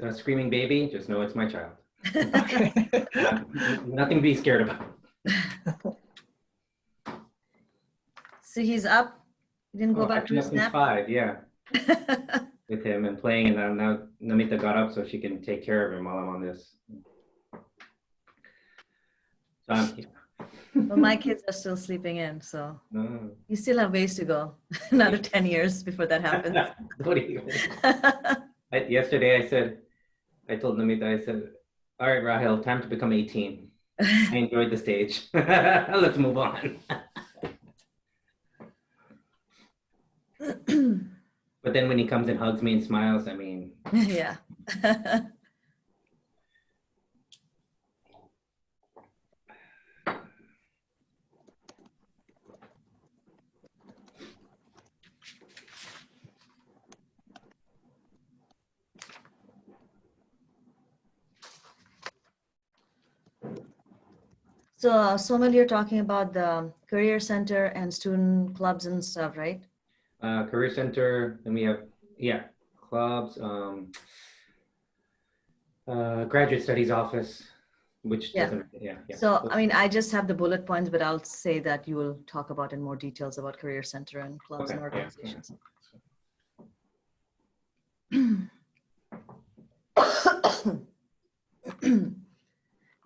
a screaming baby, just know it's my child. Okay. Nothing to be scared about. So he's up. He didn't go back I've to been his up since nap. 5, yeah, with him and playing, and now Namita got up so she can take care of him while I'm on this. So Well, my kids are still sleeping in, so No, you still have ways to go. Another 10 years before that happens. what do you? Yesterday I told Namita, I said, all right, Rahel, time to become 18. I enjoyed the stage. Let's move on. But then when he comes and hugs me and smiles, I mean, Yeah. So, Somal, you're talking about the career center and student clubs and stuff, right? Career Center, then we have, yeah, clubs, graduate studies office, which Yeah. doesn't, yeah. So, I mean, I just have the bullet points, but I'll say that you will talk about in more details about career center and clubs and Okay, yeah, organizations.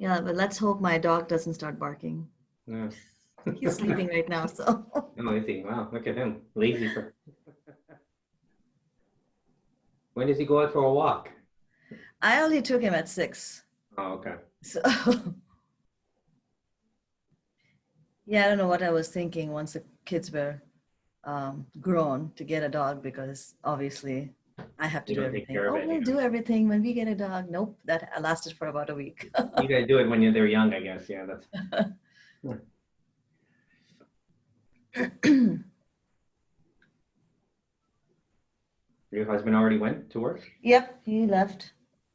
Yeah, but let's hope my dog doesn't start barking. yeah. He's sleeping right now, so. Oh, is he? Wow, look at him, lazy for. When does he go out for a walk? I only took him at 6. Oh, okay. So, yeah, I don't know what I was thinking once the kids were grown to get a dog, because obviously I have to You do don't take everything. care of Oh, it, we'll yeah. do everything when we get a dog. Nope, that lasted for about a week. You guys do it when they're young, I guess. Yeah, that's. Your husband already went to work? Yep, he left.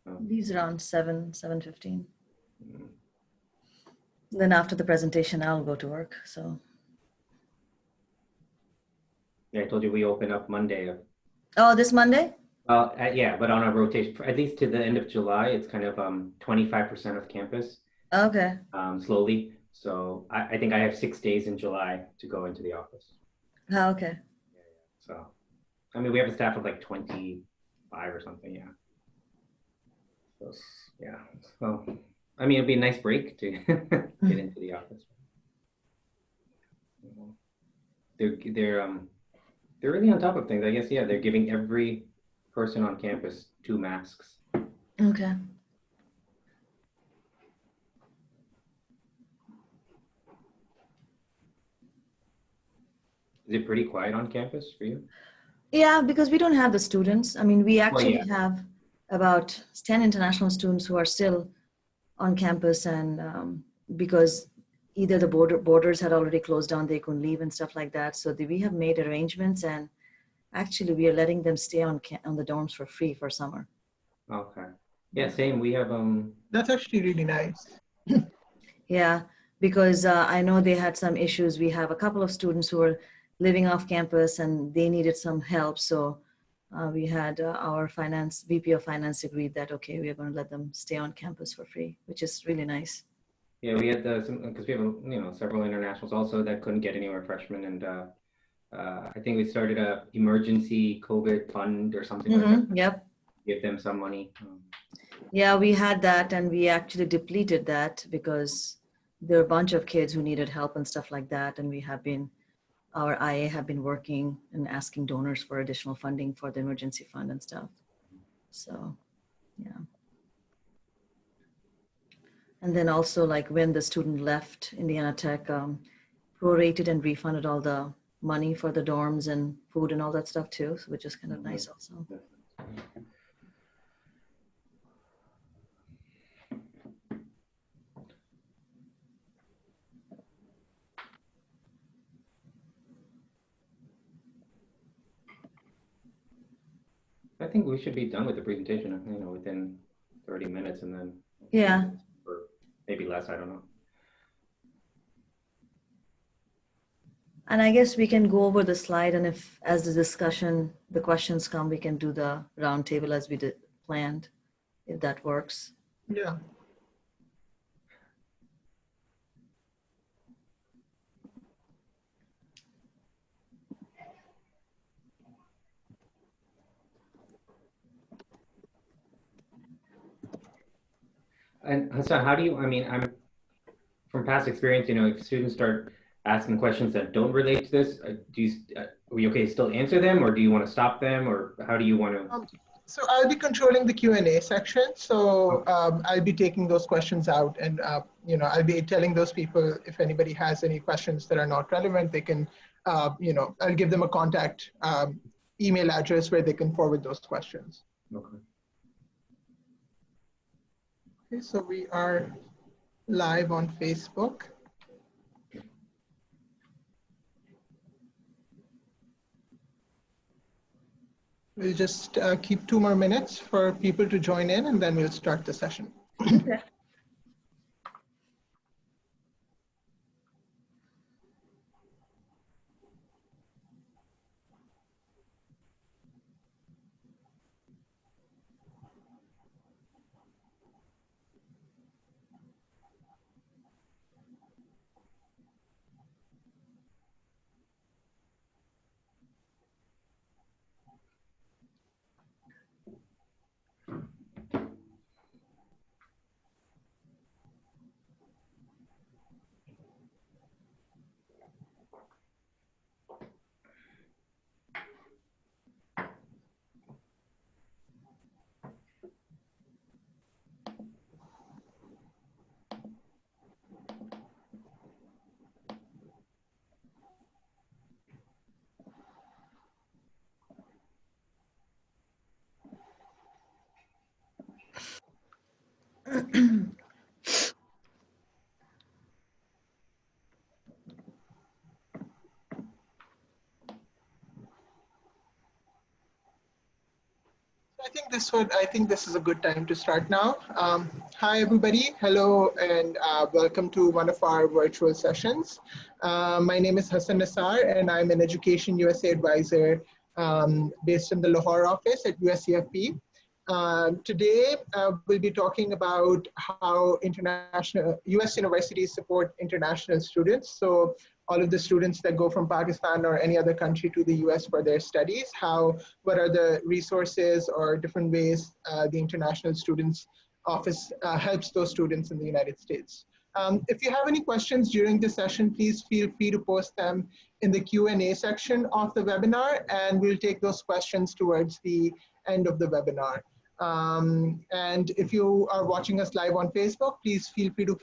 Oh. Leaves around 7:15. Mm. Then after the presentation, I'll go to work. So. Yeah, I told you we open up Monday. Oh, this Monday? Yeah, but on a rotation, at least to the end of July, it's kind of 25% of campus, Okay. slowly. So I think I have 6 days in July to go into the office. Oh, okay. So, I mean, we have a staff of like 25 or something, yeah. So, yeah. So, I mean, it'd be a nice break to get into the office. They're really on top of things, I guess. Yeah, they're giving every person on campus 2 masks. Okay. Is it pretty quiet on campus for you? Yeah, because we don't have the students. I mean, we actually yeah. have about 10 international students who are still on campus, and because either the borders had already closed down, they couldn't leave and stuff like that. So we have made arrangements, and actually we are letting them stay on the dorms for free for summer. Okay. Yeah, same. We have That's actually really nice. Yeah, because I know they had some issues. We have a couple of students who were living off campus and they needed some help. So we had our VP of finance agreed that, okay, we are going to let them stay on campus for free, which is really nice. Yeah, we had because we have several internationals also that couldn't get anywhere, freshmen, and I think we started a emergency COVID fund or something like that. Yep. Give them some money. Yeah, we had that, and we actually depleted that because there are a bunch of kids who needed help and stuff like that, and our IA have been working and asking donors for additional funding for the emergency fund and stuff. So, yeah. And then also, like when the student left Indiana Tech, prorated and refunded all the money for the dorms and food and all that stuff too, which is kind of nice also. I think we should be done with the presentation, within 30 minutes, and then Yeah. or maybe less. I don't know. And I guess we can go over the slide, and if, as the questions come, we can do the round table as we did planned. if that works. Yeah. And Hassan, how do you, I mean, I'm from past experience, if students start asking questions that don't relate to this, are we okay to still answer them, or do you want to stop them, or how do you want to? Um, so I'll be controlling the Q&A section. So I'll be taking those questions out, and I'll be telling those people if anybody has any questions that are not relevant, they can, I'll give them a contact email address where they can forward those questions. Okay. Okay, so we are live on Facebook. We'll just keep 2 more minutes for people to join in, and then we'll start the session. Okay. I think this is a good time to start now. Hi, everybody. Hello, and welcome to one of our virtual sessions. My name is Hassan Nassar, and I'm an Education USA advisor based in the Lahore office at USCFP. Today, we'll be talking about how international US universities support international students. So all of the students that go from Pakistan or any other country to the US for their studies, what are the resources or different ways the International Students Office helps those students in the United States. If you have any questions during the session, please feel free to post them in the Q&A section of the webinar, and we'll take those questions towards the end of the webinar. And if you are watching us live on Facebook, please feel free to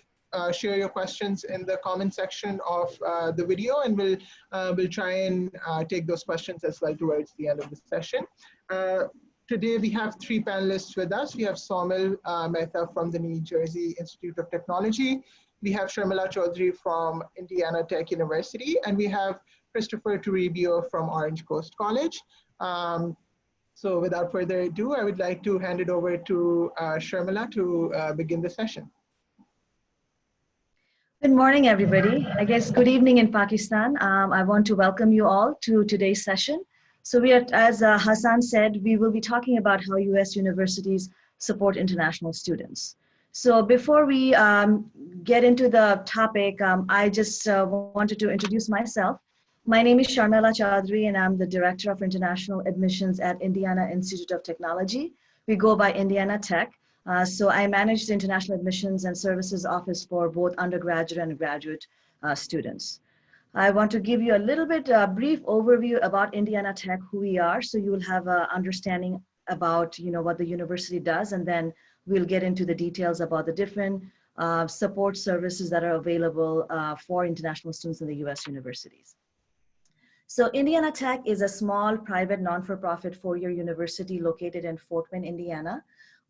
share your questions in the comment section of the video, and we'll try and take those questions as well towards the end of the session. Today we have 3 panelists with us. We have Somil Mehta from the New Jersey Institute of Technology. We have Sharmila Chaudhary from Indiana Tech University, and we have Christopher Toribio from Orange Coast College. So without further ado, I would like to hand it over to Sharmila to begin the session. Good morning, everybody. I guess good evening in Pakistan. I want to welcome you all to today's session. So we are, as Hassan said, we will be talking about how US universities support international students. So before we get into the topic, I just wanted to introduce myself. My name is Sharmila Chaudhary, and I'm the Director of International Admissions at Indiana Institute of Technology. We go by Indiana Tech. So I manage the International Admissions and Services Office for both undergraduate and graduate students. I want to give you a little bit brief overview about Indiana Tech, who we are, so you will have an understanding about what the university does, and then we'll get into the details about the different support services that are available for international students in the US universities. So Indiana Tech is a small private non-for-profit 4-year university located in Fort Wayne, Indiana.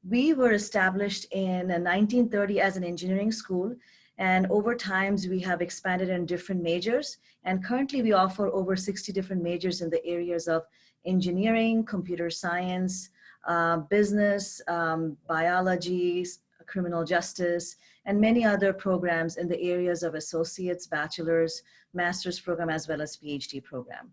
We were established in 1930 as an engineering school, and over times we have expanded in different majors, and currently we offer over 60 different majors in the areas of engineering, computer science, business, biology, criminal justice, and many other programs in the areas of associates, bachelor's, master's program, as well as PhD program.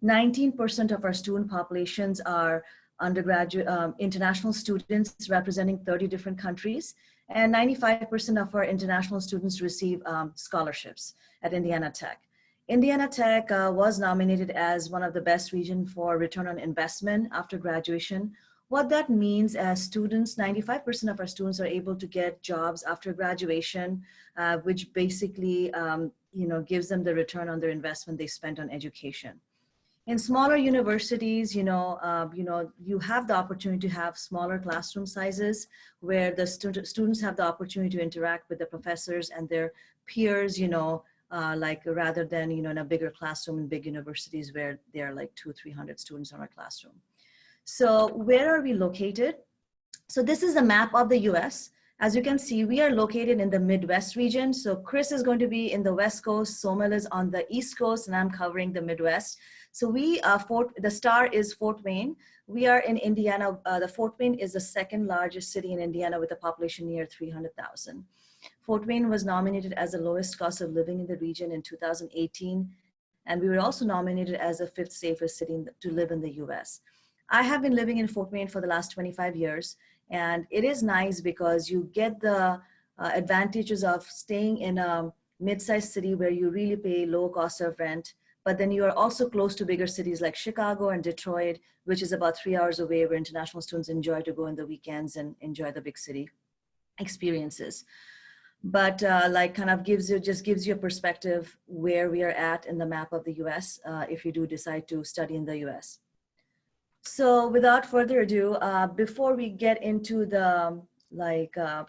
19% of our student populations are undergraduate, international students representing 30 different countries. And 95% of our international students receive scholarships at Indiana Tech. Indiana Tech was nominated as one of the best region for return on investment after graduation. What that means as students, 95% of our students are able to get jobs after graduation, which basically gives them the return on their investment they spent on education. In smaller universities, you have the opportunity to have smaller classroom sizes where the students have the opportunity to interact with the professors and their peers, like rather than, in a bigger classroom in big universities where there are like 200-300 students in our classroom. So where are we located? So this is a map of the US. As you can see, we are located in the Midwest region. So Chris is going to be in the West Coast, Somil is on the East Coast, and I'm covering the Midwest. So the star is Fort Wayne. We are in Indiana. The Fort Wayne is the second largest city in Indiana with a population near 300,000. Fort Wayne was nominated as the lowest cost of living in the region in 2018. And we were also nominated as the 5th safest city to live in the US. I have been living in Fort Wayne for the last 25 years. And it is nice because you get the advantages of staying in a mid-sized city where you really pay low cost of rent, but then you are also close to bigger cities like Chicago and Detroit, which is about 3 hours away, where international students enjoy to go in the weekends and enjoy the big city experiences. But just gives you a perspective where we are at in the map of the US if you do decide to study in the US. So without further ado, before we get into the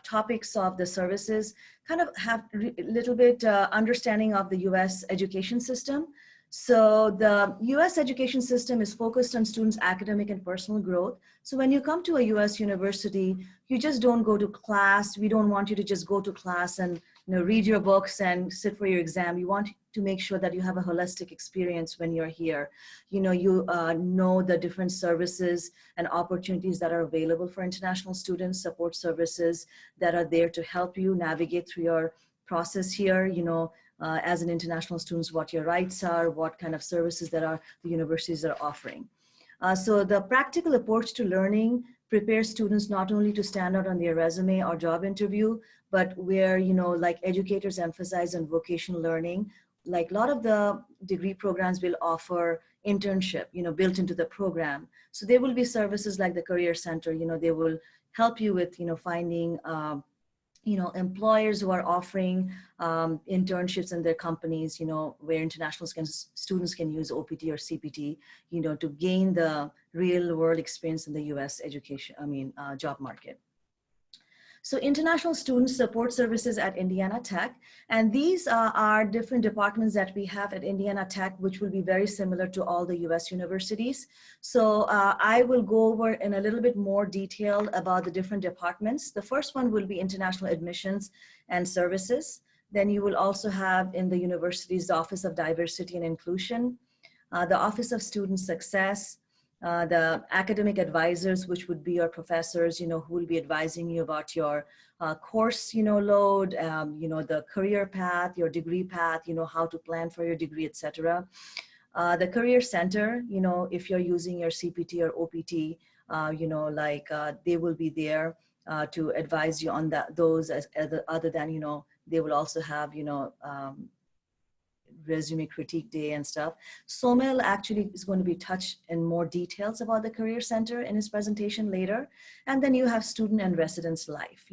topics of the services, kind of have a little bit understanding of the US education system. So the US education system is focused on students' academic and personal growth. So when you come to a US university, you just don't go to class. We don't want you to just go to class and read your books and sit for your exam. You want to make sure that you have a holistic experience when you're here. You know the different services and opportunities that are available for international students, support services that are there to help you navigate through your process here, as an international student, what your rights are, what kind of services that are the universities are offering. So the practical approach to learning prepares students not only to stand out on their resume or job interview, but where, like educators emphasize on vocational learning, like a lot of the degree programs will offer internship, built into the program. So there will be services like the Career Center, they will help you with, finding employers who are offering internships in their companies, where international students can use OPT or CPT, to gain the real world experience in the US job market. So international student support services at Indiana Tech, and these are different departments that we have at Indiana Tech, which will be very similar to all the US universities. So I will go over in a little bit more detail about the different departments. The first one will be international admissions and services. Then you will also have in the universities, the Office of Diversity and Inclusion, the Office of Student Success, the academic advisors, which would be your professors, who will be advising you about your course, load, the career path, your degree path, how to plan for your degree, etc. The Career Center, if you're using your CPT or OPT, they will be there to advise you on those other than, they will also have, resume critique day and stuff. Somil actually is going to be touched in more details about the Career Center in his presentation later. And then you have student and residence life,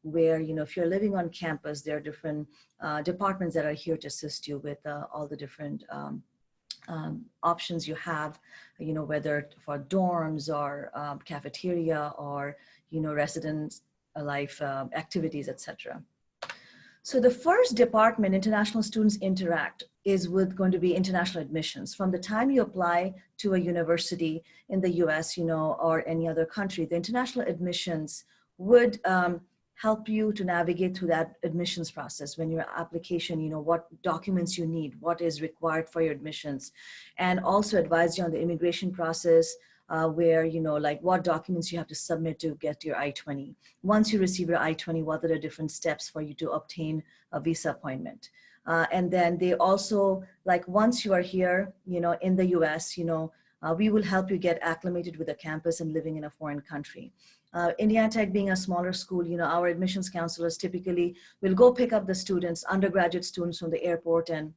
where, if you're living on campus, there are different departments that are here to assist you with all the different options you have, whether for dorms or cafeteria or, residence life activities, etc. So the first department international students interact is going to be international admissions. From the time you apply to a university in the US, or any other country, the international admissions would help you to navigate through that admissions process. When your application, what documents you need, what is required for your admissions, and also advise you on the immigration process, where, what documents you have to submit to get your I-20. Once you receive your I-20, what are the different steps for you to obtain a visa appointment? And then they also, once you are here, in the US, We will help you get acclimated with the campus and living in a foreign country. Indiana Tech being a smaller school, our admissions counselors typically will go pick up the students, undergraduate students from the airport, and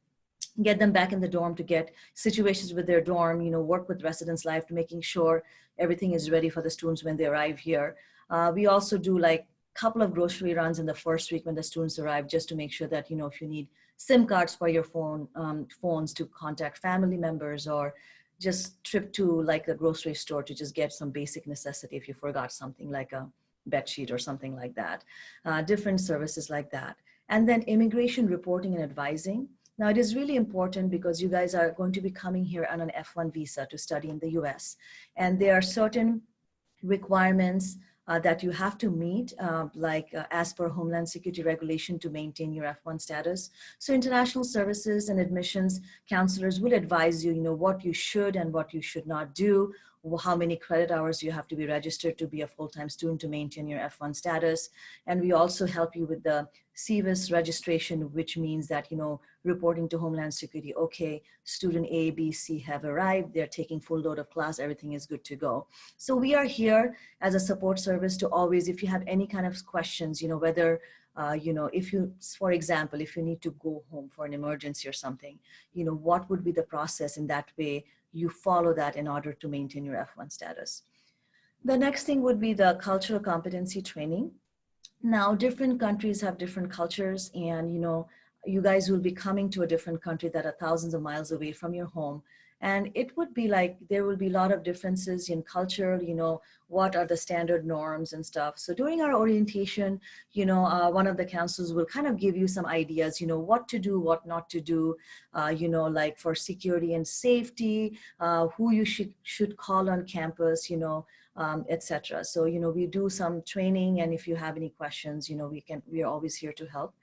get them back in the dorm to get situations with their dorm, work with residence life to making sure everything is ready for the students when they arrive here. We also do like a couple of grocery runs in the first week when the students arrive, just to make sure that, if you need SIM cards for your phones to contact family members, or just trip to like a grocery store to just get some basic necessity if you forgot something like a bed sheet or something like that, different services like that. And then immigration reporting and advising. Now, it is really important because you guys are going to be coming here on an F1 visa to study in the US. And there are certain requirements that you have to meet, as per Homeland Security regulation, to maintain your F1 status. So international services and admissions counselors will advise you, what you should and what you should not do, how many credit hours you have to be registered to be a full-time student to maintain your F1 status. And we also help you with the CVIS registration, which means that, reporting to Homeland Security, okay, student A, B, C have arrived, they're taking full load of class, everything is good to go. So we are here as a support service to always, if you have any kind of questions, whether, if you, for example, if you need to go home for an emergency or something, what would be the process in that way, you follow that in order to maintain your F1 status. The next thing would be the cultural competency training. Now, different countries have different cultures, and you guys will be coming to a different country that are thousands of miles away from your home. And it would be like, there will be a lot of differences in culture, what are the standard norms and stuff. So during our orientation, one of the counselors will kind of give you some ideas, what to do, what not to do, like for security and safety, who you should call on campus, etc. So, we do some training, and if you have any questions, we are always here to help.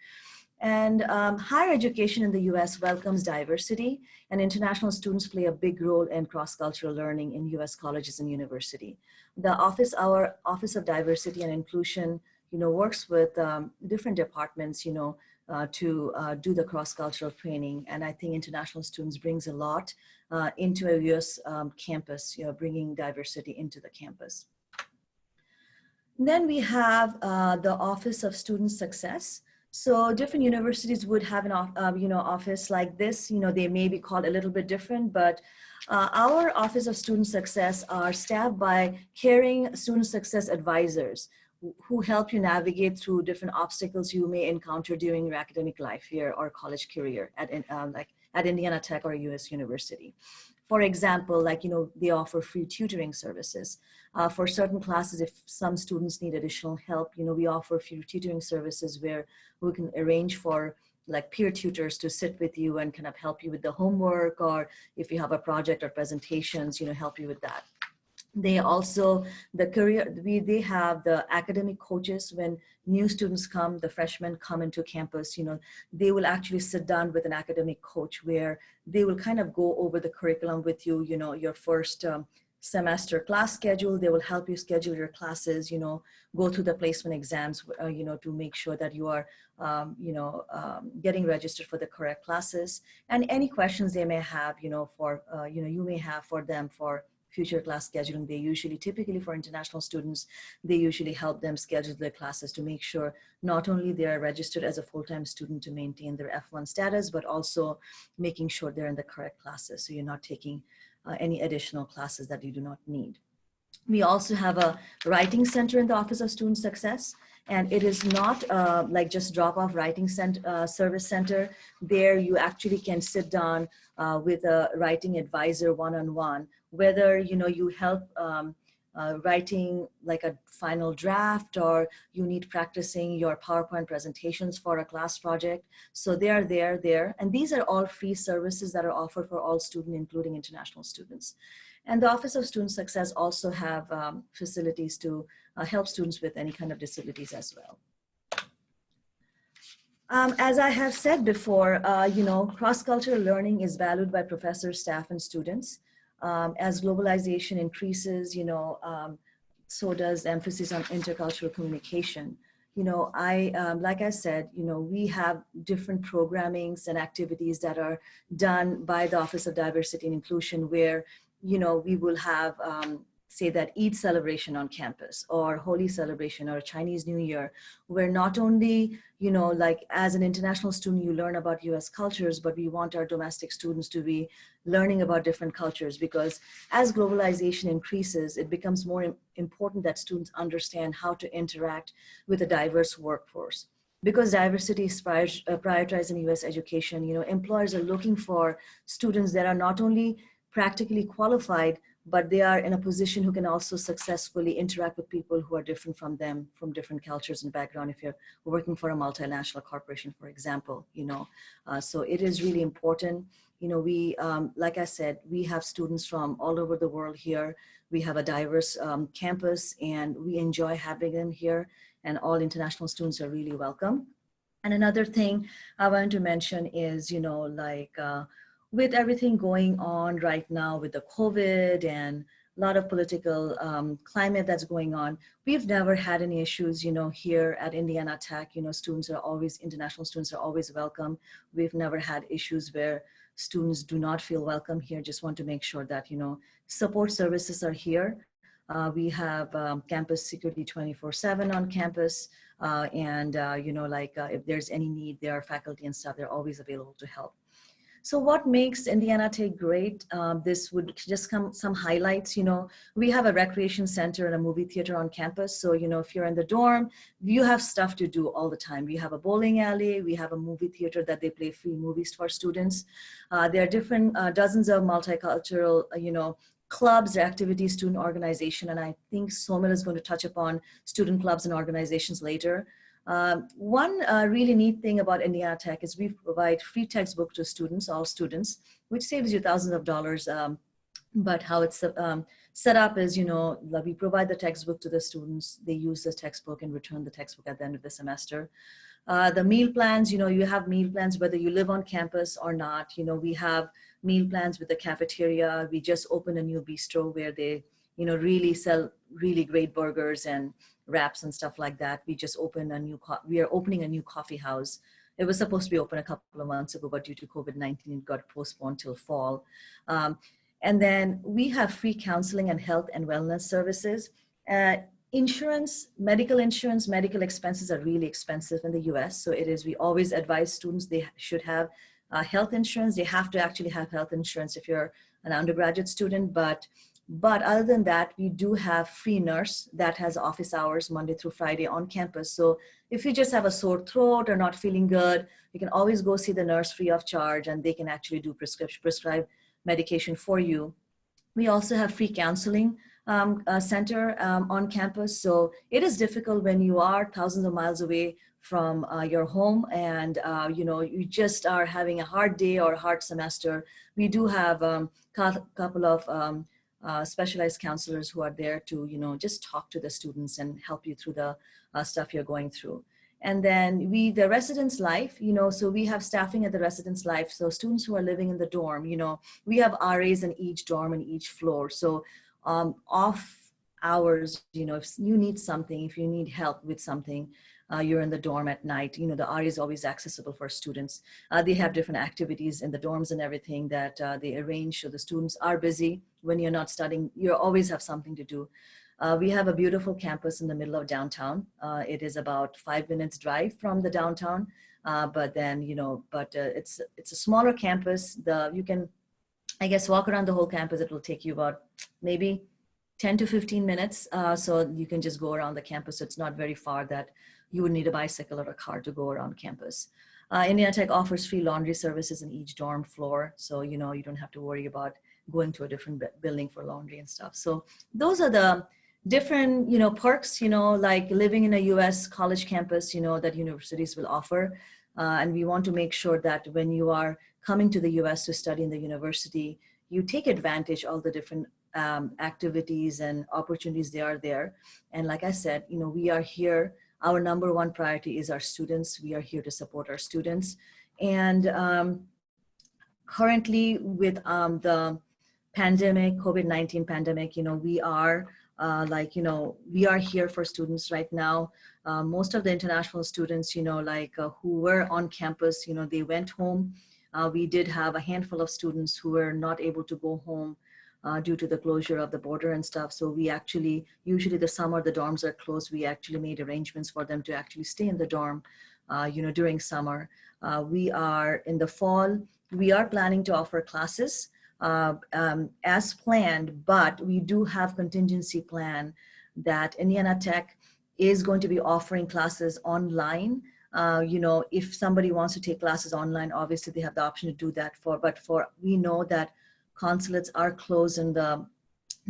And higher education in the US welcomes diversity, and international students play a big role in cross-cultural learning in US colleges and university. Our Office of Diversity and Inclusion, works with different departments, to do the cross-cultural training. And I think international students brings a lot into a US campus, bringing diversity into the campus. Then we have the Office of Student Success. So different universities would have an office like this. They may be called a little bit different, but our Office of Student Success are staffed by caring student success advisors who help you navigate through different obstacles you may encounter during your academic life here or college career at Indiana Tech or a US university. For example, they offer free tutoring services. For certain classes, if some students need additional help, we offer free tutoring services where we can arrange for like peer tutors to sit with you and kind of help you with the homework, or if you have a project or presentations, help you with that. They also, they have the academic coaches. When new students come, the freshmen come into campus, they will actually sit down with an academic coach where they will kind of go over the curriculum with you, your first semester class schedule. They will help you schedule your classes, go through the placement exams, to make sure that you are, getting registered for the correct classes, and any questions they may have, you may have for them for future class scheduling. They usually, typically for international students, they usually help them schedule their classes to make sure not only they are registered as a full-time student to maintain their F1 status, but also making sure they're in the correct classes. So you're not taking any additional classes that you do not need. We also have a writing center in the Office of Student Success, and it is not like just drop-off writing service center. There you actually can sit down with a writing advisor one-on-one, whether you help writing like a final draft, or you need practicing your PowerPoint presentations for a class project. So they are there. And these are all free services that are offered for all students, including international students. And the Office of Student Success also have facilities to help students with any kind of disabilities as well. As I have said before, cross-cultural learning is valued by professors, staff, and students. As globalization increases, so does the emphasis on intercultural communication. Like I said, we have different programmings and activities that are done by the Office of Diversity and Inclusion, where we will have, say that Eid celebration on campus or Holi celebration or Chinese New Year, where not only, like as an international student, you learn about US cultures, but we want our domestic students to be learning about different cultures, because as globalization increases, it becomes more important that students understand how to interact with a diverse workforce. Because diversity is prioritized in US education, employers are looking for students that are not only practically qualified, but they are in a position who can also successfully interact with people who are different from them, from different cultures and background. If you're working for a multinational corporation, for example, so it is really important. We, like I said, we have students from all over the world here. We have a diverse campus, and we enjoy having them here. And all international students are really welcome. And another thing I wanted to mention is, with everything going on right now with the COVID and a lot of political climate that's going on, we've never had any issues, here at Indiana Tech. Students are always, international students are always welcome. We've never had issues where students do not feel welcome here. Just want to make sure that, support services are here. We have campus security 24/7 on campus. And if there's any need, there are faculty and staff, they're always available to help. So what makes Indiana Tech great? This would just come some highlights. We have a recreation center and a movie theater on campus. So, if you're in the dorm, you have stuff to do all the time. We have a bowling alley. We have a movie theater that they play free movies for students. There are different dozens of multicultural, clubs, activities, student organization. And I think Somil is going to touch upon student clubs and organizations later. One really neat thing about Indiana Tech is we provide free textbook to students, all students, which saves you thousands of dollars. But how it's set up is, we provide the textbook to the students. They use the textbook and return the textbook at the end of the semester. The meal plans, you have meal plans whether you live on campus or not. We have meal plans with the cafeteria. We just opened a new bistro where they, really sell really great burgers and wraps and stuff like that. We just opened we are opening a new coffee house. It was supposed to be open a couple of months ago, but due to COVID-19, it got postponed till fall. And then we have free counseling and health and wellness services. Insurance, medical expenses are really expensive in the US. So we always advise students they should have health insurance. They have to actually have health insurance if you're an undergraduate student, but other than that, we do have free nurse that has office hours Monday through Friday on campus. So if you just have a sore throat or not feeling good, you can always go see the nurse free of charge, and they can actually do prescribe medication for you. We also have free counseling center on campus. So it is difficult when you are thousands of miles away from your home and you just are having a hard day or a hard semester. We do have a couple of specialized counselors who are there to, just talk to the students and help you through the stuff you're going through. And then the residence life, so we have staffing at the residence life. So students who are living in the dorm, we have RAs in each dorm and each floor. So off hours, if you need something, if you need help with something, you're in the dorm at night, the RA is always accessible for students. They have different activities in the dorms and everything that they arrange. So the students are busy. When you're not studying, you always have something to do. We have a beautiful campus in the middle of downtown. It is about 5 minutes drive from the downtown, but then, it's a smaller campus. You can, I guess, walk around the whole campus. It will take you about maybe 10 to 15 minutes. So you can just go around the campus. So it's not very far that you would need a bicycle or a car to go around campus. Indiana Tech offers free laundry services in each dorm floor. So, you don't have to worry about going to a different building for laundry and stuff. So those are the different, perks, like living in a US college campus, that universities will offer. And we want to make sure that when you are coming to the US to study in the university, you take advantage of all the different activities and opportunities they are there. And like I said, we are here. Our number one priority is our students. We are here to support our students. And currently with the pandemic, COVID-19 pandemic, we are we are here for students right now. Most of the international students, who were on campus, they went home. We did have a handful of students who were not able to go home due to the closure of the border and stuff. So we actually, usually the summer, the dorms are closed. We actually made arrangements for them to actually stay in the dorm, during summer. We are in the fall, we are planning to offer classes as planned, but we do have contingency plan that Indiana Tech is going to be offering classes online. If somebody wants to take classes online, obviously they have the option to do that but we know that consulates are closed in the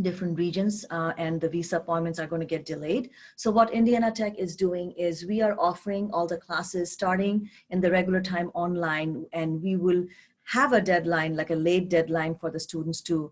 different regions, and the visa appointments are going to get delayed. So what Indiana Tech is doing is we are offering all the classes starting in the regular time online, and we will have a deadline, like a late deadline for the students to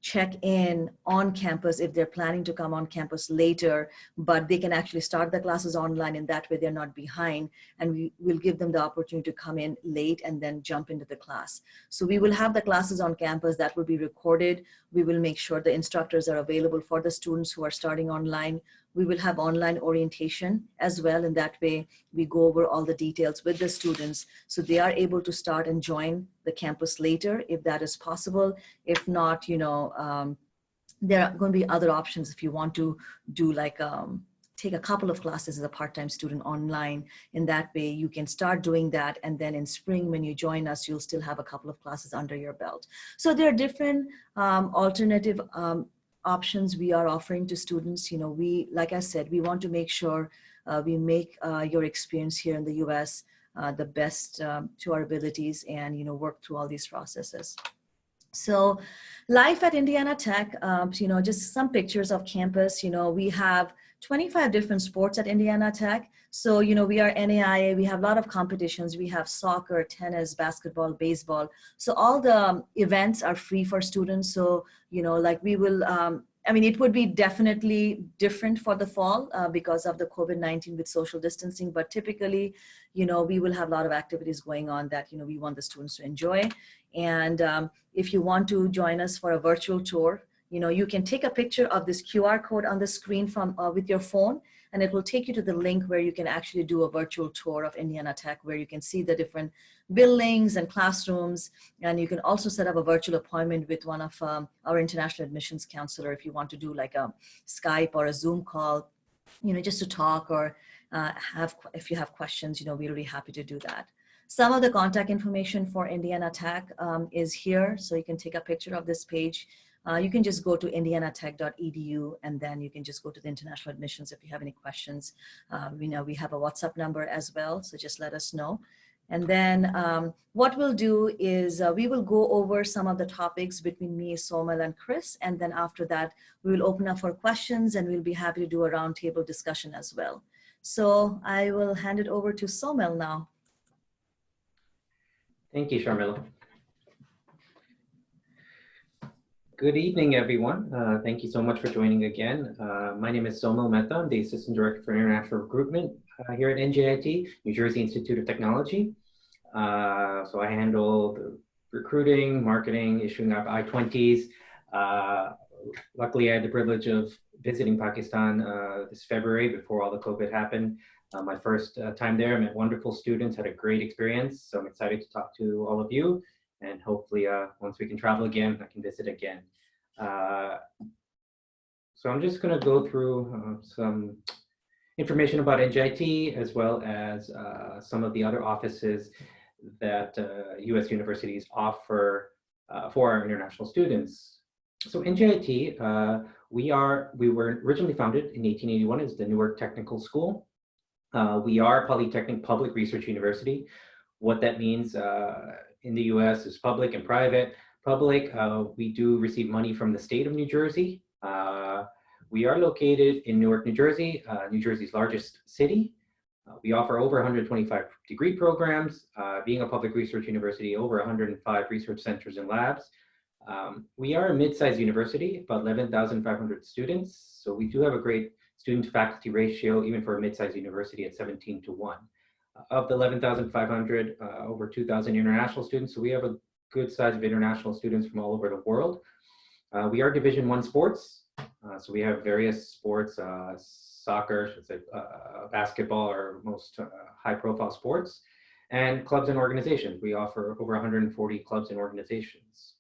check in on campus if they're planning to come on campus later, but they can actually start the classes online, and that way they're not behind, and we will give them the opportunity to come in late and then jump into the class. So we will have the classes on campus that will be recorded. We will make sure the instructors are available for the students who are starting online. We will have online orientation as well. In that way, we go over all the details with the students so they are able to start and join the campus later if that is possible. If not, there are going to be other options if you want to do like take a couple of classes as a part-time student online. In that way, you can start doing that. And then in spring, when you join us, you'll still have a couple of classes under your belt. So there are different alternative options we are offering to students. We, like I said, we want to make sure we make your experience here in the US the best to our abilities, and work through all these processes. So life at Indiana Tech, just some pictures of campus. We have 25 different sports at Indiana Tech. So, we are NAIA, we have a lot of competitions. We have soccer, tennis, basketball, baseball. So all the events are free for students. So, like we will, it would be definitely different for the fall because of the COVID-19 with social distancing, but typically, we will have a lot of activities going on that, we want the students to enjoy. And if you want to join us for a virtual tour, you can take a picture of this QR code on the screen from with your phone, and it will take you to the link where you can actually do a virtual tour of Indiana Tech, where you can see the different buildings and classrooms. And you can also set up a virtual appointment with one of our international admissions counselor if you want to do like a Skype or a Zoom call, just to talk or if you have questions, we're really happy to do that. Some of the contact information for Indiana Tech is here. So you can take a picture of this page. You can just go to indianatech.edu, and then you can just go to the international admissions if you have any questions. We have a WhatsApp number as well, so just let us know. And then what we'll do is we will go over some of the topics between me, Somal, and Chris. And then after that, we will open up for questions, and we'll be happy to do a roundtable discussion as well. So I will hand it over to Somal now. Thank you, Sharmila. Good evening, everyone. Thank you so much for joining again. My name is Somal Mehta. I'm the Assistant Director for International Recruitment here at NJIT, New Jersey Institute of Technology. So I handle the recruiting, marketing, issuing of I-20s. Luckily, I had the privilege of visiting Pakistan this February before all the COVID happened. My first time there, I met wonderful students, had a great experience. So I'm excited to talk to all of you. And hopefully, once we can travel again, I can visit again. So I'm just going to go through some information about NJIT, as well as some of the other offices that U.S. universities offer for our international students. So NJIT, we were originally founded in 1881 as the Newark Technical School. We are a Polytechnic Public Research University. What that means in the US is public and private. Public, we do receive money from the state of New Jersey. We are located in Newark, New Jersey, New Jersey's largest city. We offer over 125 degree programs. Being a public research university, over 105 research centers and labs. We are a mid-sized university, about 11,500 students. So we do have a great student-to-faculty ratio, even for a mid-sized university at 17:1. Of the 11,500, over 2,000 international students. So we have a good size of international students from all over the world. We are Division I sports. So we have various sports, soccer, basketball are most high-profile sports, and clubs and organizations. We offer over 140 clubs and organizations.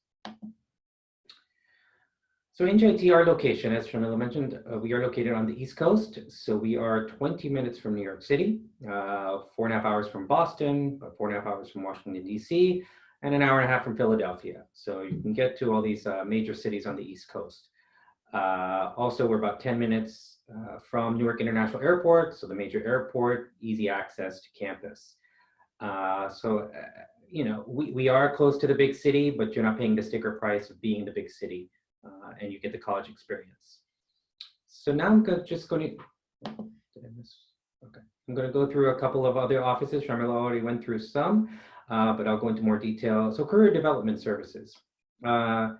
So NJIT, our location, as Shamila mentioned, we are located on the East Coast. So we are 20 minutes from New York City, 4.5 hours from Boston, 4.5 hours from Washington, D.C., and an hour and a half from Philadelphia. So you can get to all these major cities on the East Coast. Also, we're about 10 minutes from Newark International Airport, so the major airport, easy access to campus. You know, we are close to the big city, but you're not paying the sticker price of being the big city, and you get the college experience. So now I'm just going to, did I miss? Okay. I'm going to go through a couple of other offices. Sharmila already went through some, but I'll go into more detail. So career development services. And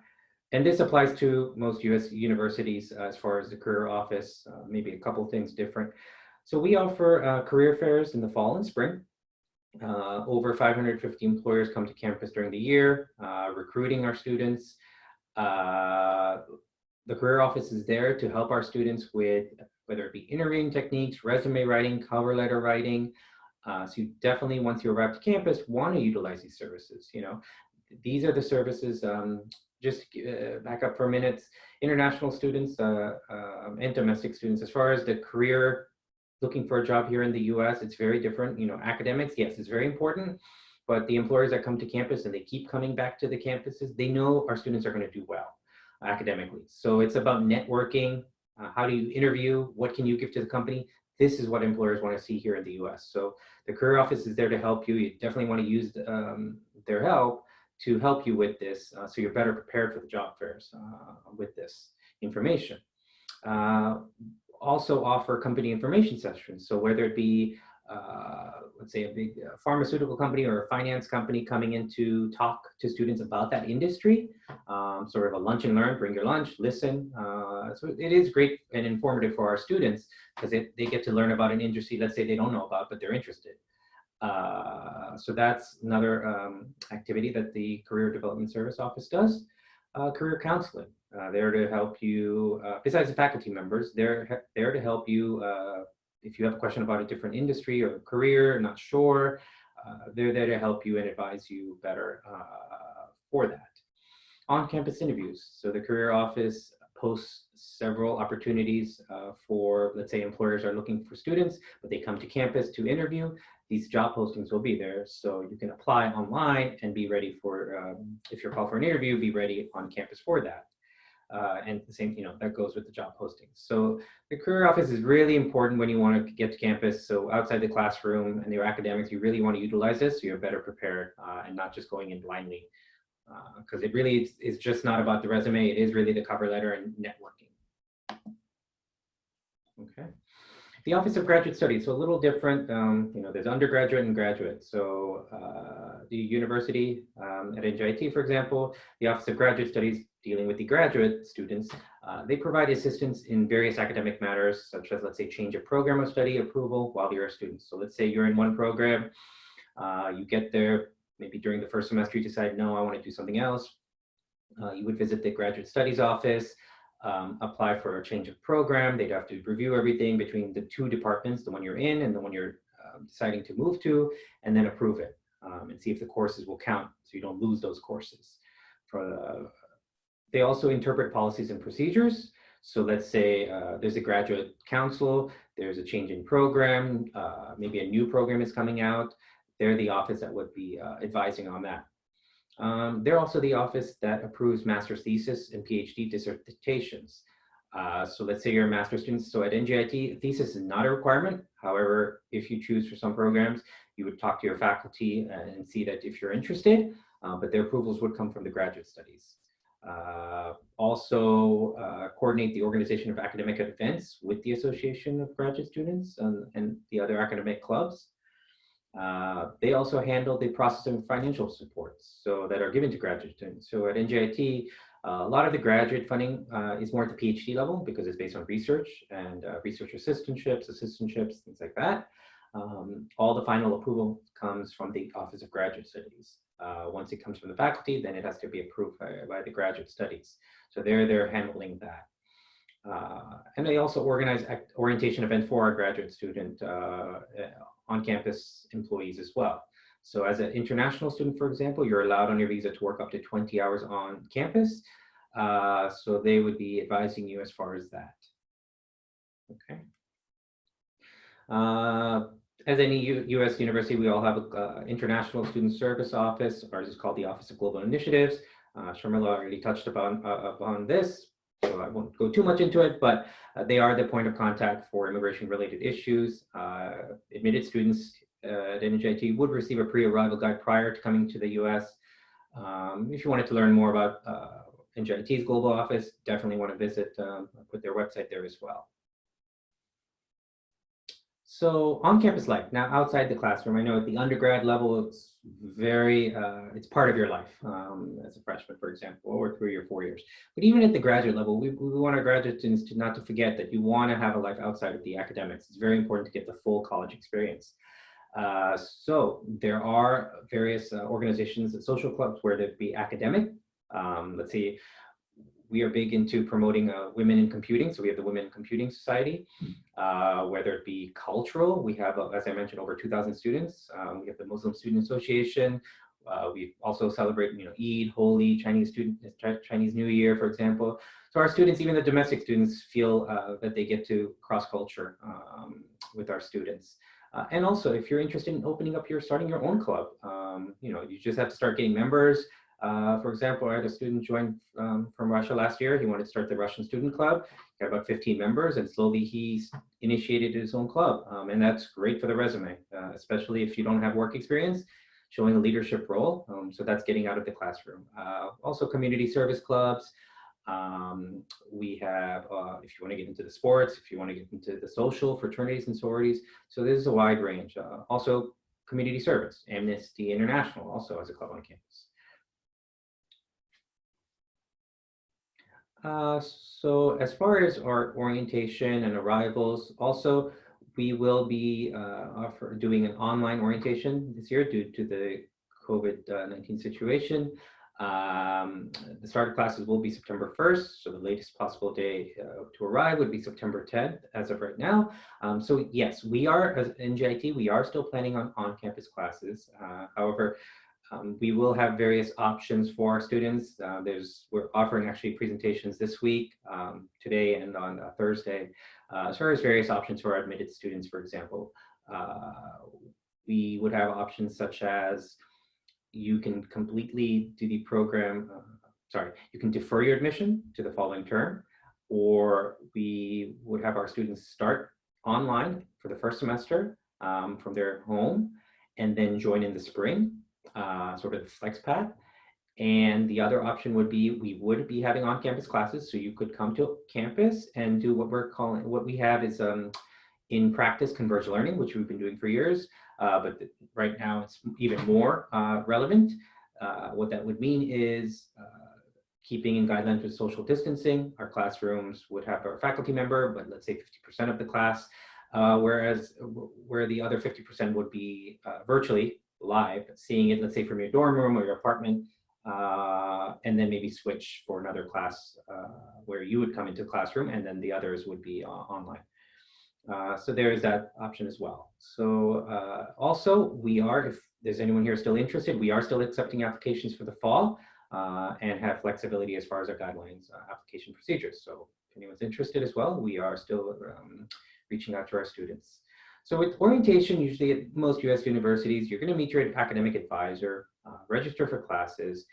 this applies to most US universities as far as the career office, maybe a couple things different. So we offer career fairs in the fall and spring. Over 550 employers come to campus during the year, recruiting our students. The career office is there to help our students with whether it be interviewing techniques, resume writing, cover letter writing. So you definitely, once you arrive to campus, want to utilize these services. You know, these are the services. Just back up for a minute. International students and domestic students, as far as the career, looking for a job here in the US, it's very different. You know, academics, yes, it's very important, but the employers that come to campus and they keep coming back to the campuses, they know our students are going to do well academically. So it's about networking. How do you interview? What can you give to the company? This is what employers want to see here in the US. So the career office is there to help you. You definitely want to use their help to help you with this, so you're better prepared for the job fairs with this information. Also offer company information sessions. So whether it be, let's say a big pharmaceutical company or a finance company coming in to talk to students about that industry, sort of a lunch and learn, bring your lunch, listen. So it is great and informative for our students because they get to learn about an industry, let's say they don't know about, but they're interested. So that's another activity that the Career Development Service Office does. Career counseling. There to help you, besides the faculty members, they're there to help you if you have a question about a different industry or career, not sure, they're there to help you and advise you better for that. On-campus interviews. So the career office posts several opportunities for, let's say employers are looking for students, but they come to campus to interview. These job postings will be there. So you can apply online and be ready for, if you're called for an interview, be ready on campus for that. And the same, you know, that goes with the job postings. So the career office is really important when you want to get to campus. So outside the classroom and your academics, you really want to utilize this so you're better prepared and not just going in blindly. Because it really is just not about the resume. It is really the cover letter and networking. Okay. The Office of Graduate Studies, so a little different. You know, there's undergraduate and graduate. So the university at NJIT, for example, the Office of Graduate Studies dealing with the graduate students, they provide assistance in various academic matters, such as, let's say, change of program of study approval while you're a student. So let's say you're in one program, you get there, maybe during the first semester, you decide, no, I want to do something else. You would visit the Graduate Studies Office, apply for a change of program. They'd have to review everything between the two departments, the one you're in and the one you're deciding to move to, and then approve it and see if the courses will count so you don't lose those courses. They also interpret policies and procedures. So let's say there's a graduate council, there's a change in program, maybe a new program is coming out. They're the office that would be advising on that. They're also the office that approves master's thesis and PhD dissertations. So let's say you're a master's student. So at NJIT, thesis is not a requirement. However, if you choose for some programs, you would talk to your faculty and see that if you're interested, but their approvals would come from the graduate studies. Also coordinate the organization of academic events with the Association of Graduate Students and the other academic clubs. They also handle the processing of financial supports so that are given to graduate students. So at NJIT, a lot of the graduate funding is more at the PhD level because it's based on research and research assistantships, things like that. All the final approval comes from the Office of Graduate Studies. Once it comes from the faculty, then it has to be approved by the graduate studies. So they're handling that. And they also organize orientation events for our graduate student on-campus employees as well. So as an international student, for example, you're allowed on your visa to work up to 20 hours on campus. So they would be advising you as far as that. Okay. As any U.S. university, we all have an International Student Service Office. Ours is called the Office of Global Initiatives. Sharmila already touched upon this, so I won't go too much into it, but they are the point of contact for immigration-related issues. Admitted students at NJIT would receive a pre-arrival guide prior to coming to the U.S. If you wanted to learn more about NJIT's global office, definitely want to visit, put their website there as well. So on-campus life, now outside the classroom, I know at the undergrad level, it's very, it's part of your life as a freshman, for example, or 3 or 4 years. But even at the graduate level, we want our graduate students to not to forget that you want to have a life outside of the academics. It's very important to get the full college experience. So there are various organizations and social clubs where there'd be academic. Let's see, we are big into promoting women in computing. So we have the Women in Computing Society, whether it be cultural. We have, as I mentioned, over 2,000 students. We have the Muslim Student Association. We also celebrate, Eid, Holi, Chinese New Year, for example. So our students, even the domestic students, feel that they get to cross-culture with our students. And also, if you're interested in starting your own club, you just have to start getting members. For example, I had a student join from Russia last year. He wanted to start the Russian Student Club. He got about 15 members, and slowly he initiated his own club. And that's great for the resume, especially if you don't have work experience, showing a leadership role. So that's getting out of the classroom. Also, community service clubs. We have, if you want to get into the sports, if you want to get into the social, fraternities and sororities. So this is a wide range. Also, community service, Amnesty International also has a club on campus. So as far as our orientation and arrivals, also we will be doing an online orientation this year due to the COVID-19 situation. The start of classes will be September 1st, so the latest possible day to arrive would be September 10th as of right now. So yes, we are, as NJIT, we are still planning on on-campus classes. However, we will have various options for our students. We're offering actually presentations this week, today and on Thursday, as far as various options for our admitted students, for example. We would have options such as you can completely do the program, you can defer your admission to the following term, or we would have our students start online for the first semester from their home and then join in the spring. Sort of flex path. And the other option would be, we would be having on-campus classes. So you could come to campus and do what we have is in practice converged learning, which we've been doing for years. But right now it's even more relevant. What that would mean is keeping in guidelines with social distancing. Our classrooms would have our faculty member, but let's say 50% of the class, where the other 50% would be virtually live, seeing it, let's say, from your dorm room or your apartment, and then maybe switch for another class where you would come into the classroom, and then the others would be online. So there is that option as well. So also, we are, if there's anyone here still interested, we are still accepting applications for the fall and have flexibility as far as our guidelines, application procedures. So if anyone's interested as well, we are still reaching out to our students. So with orientation, usually at most US universities, you're going to meet your academic advisor, register for classes,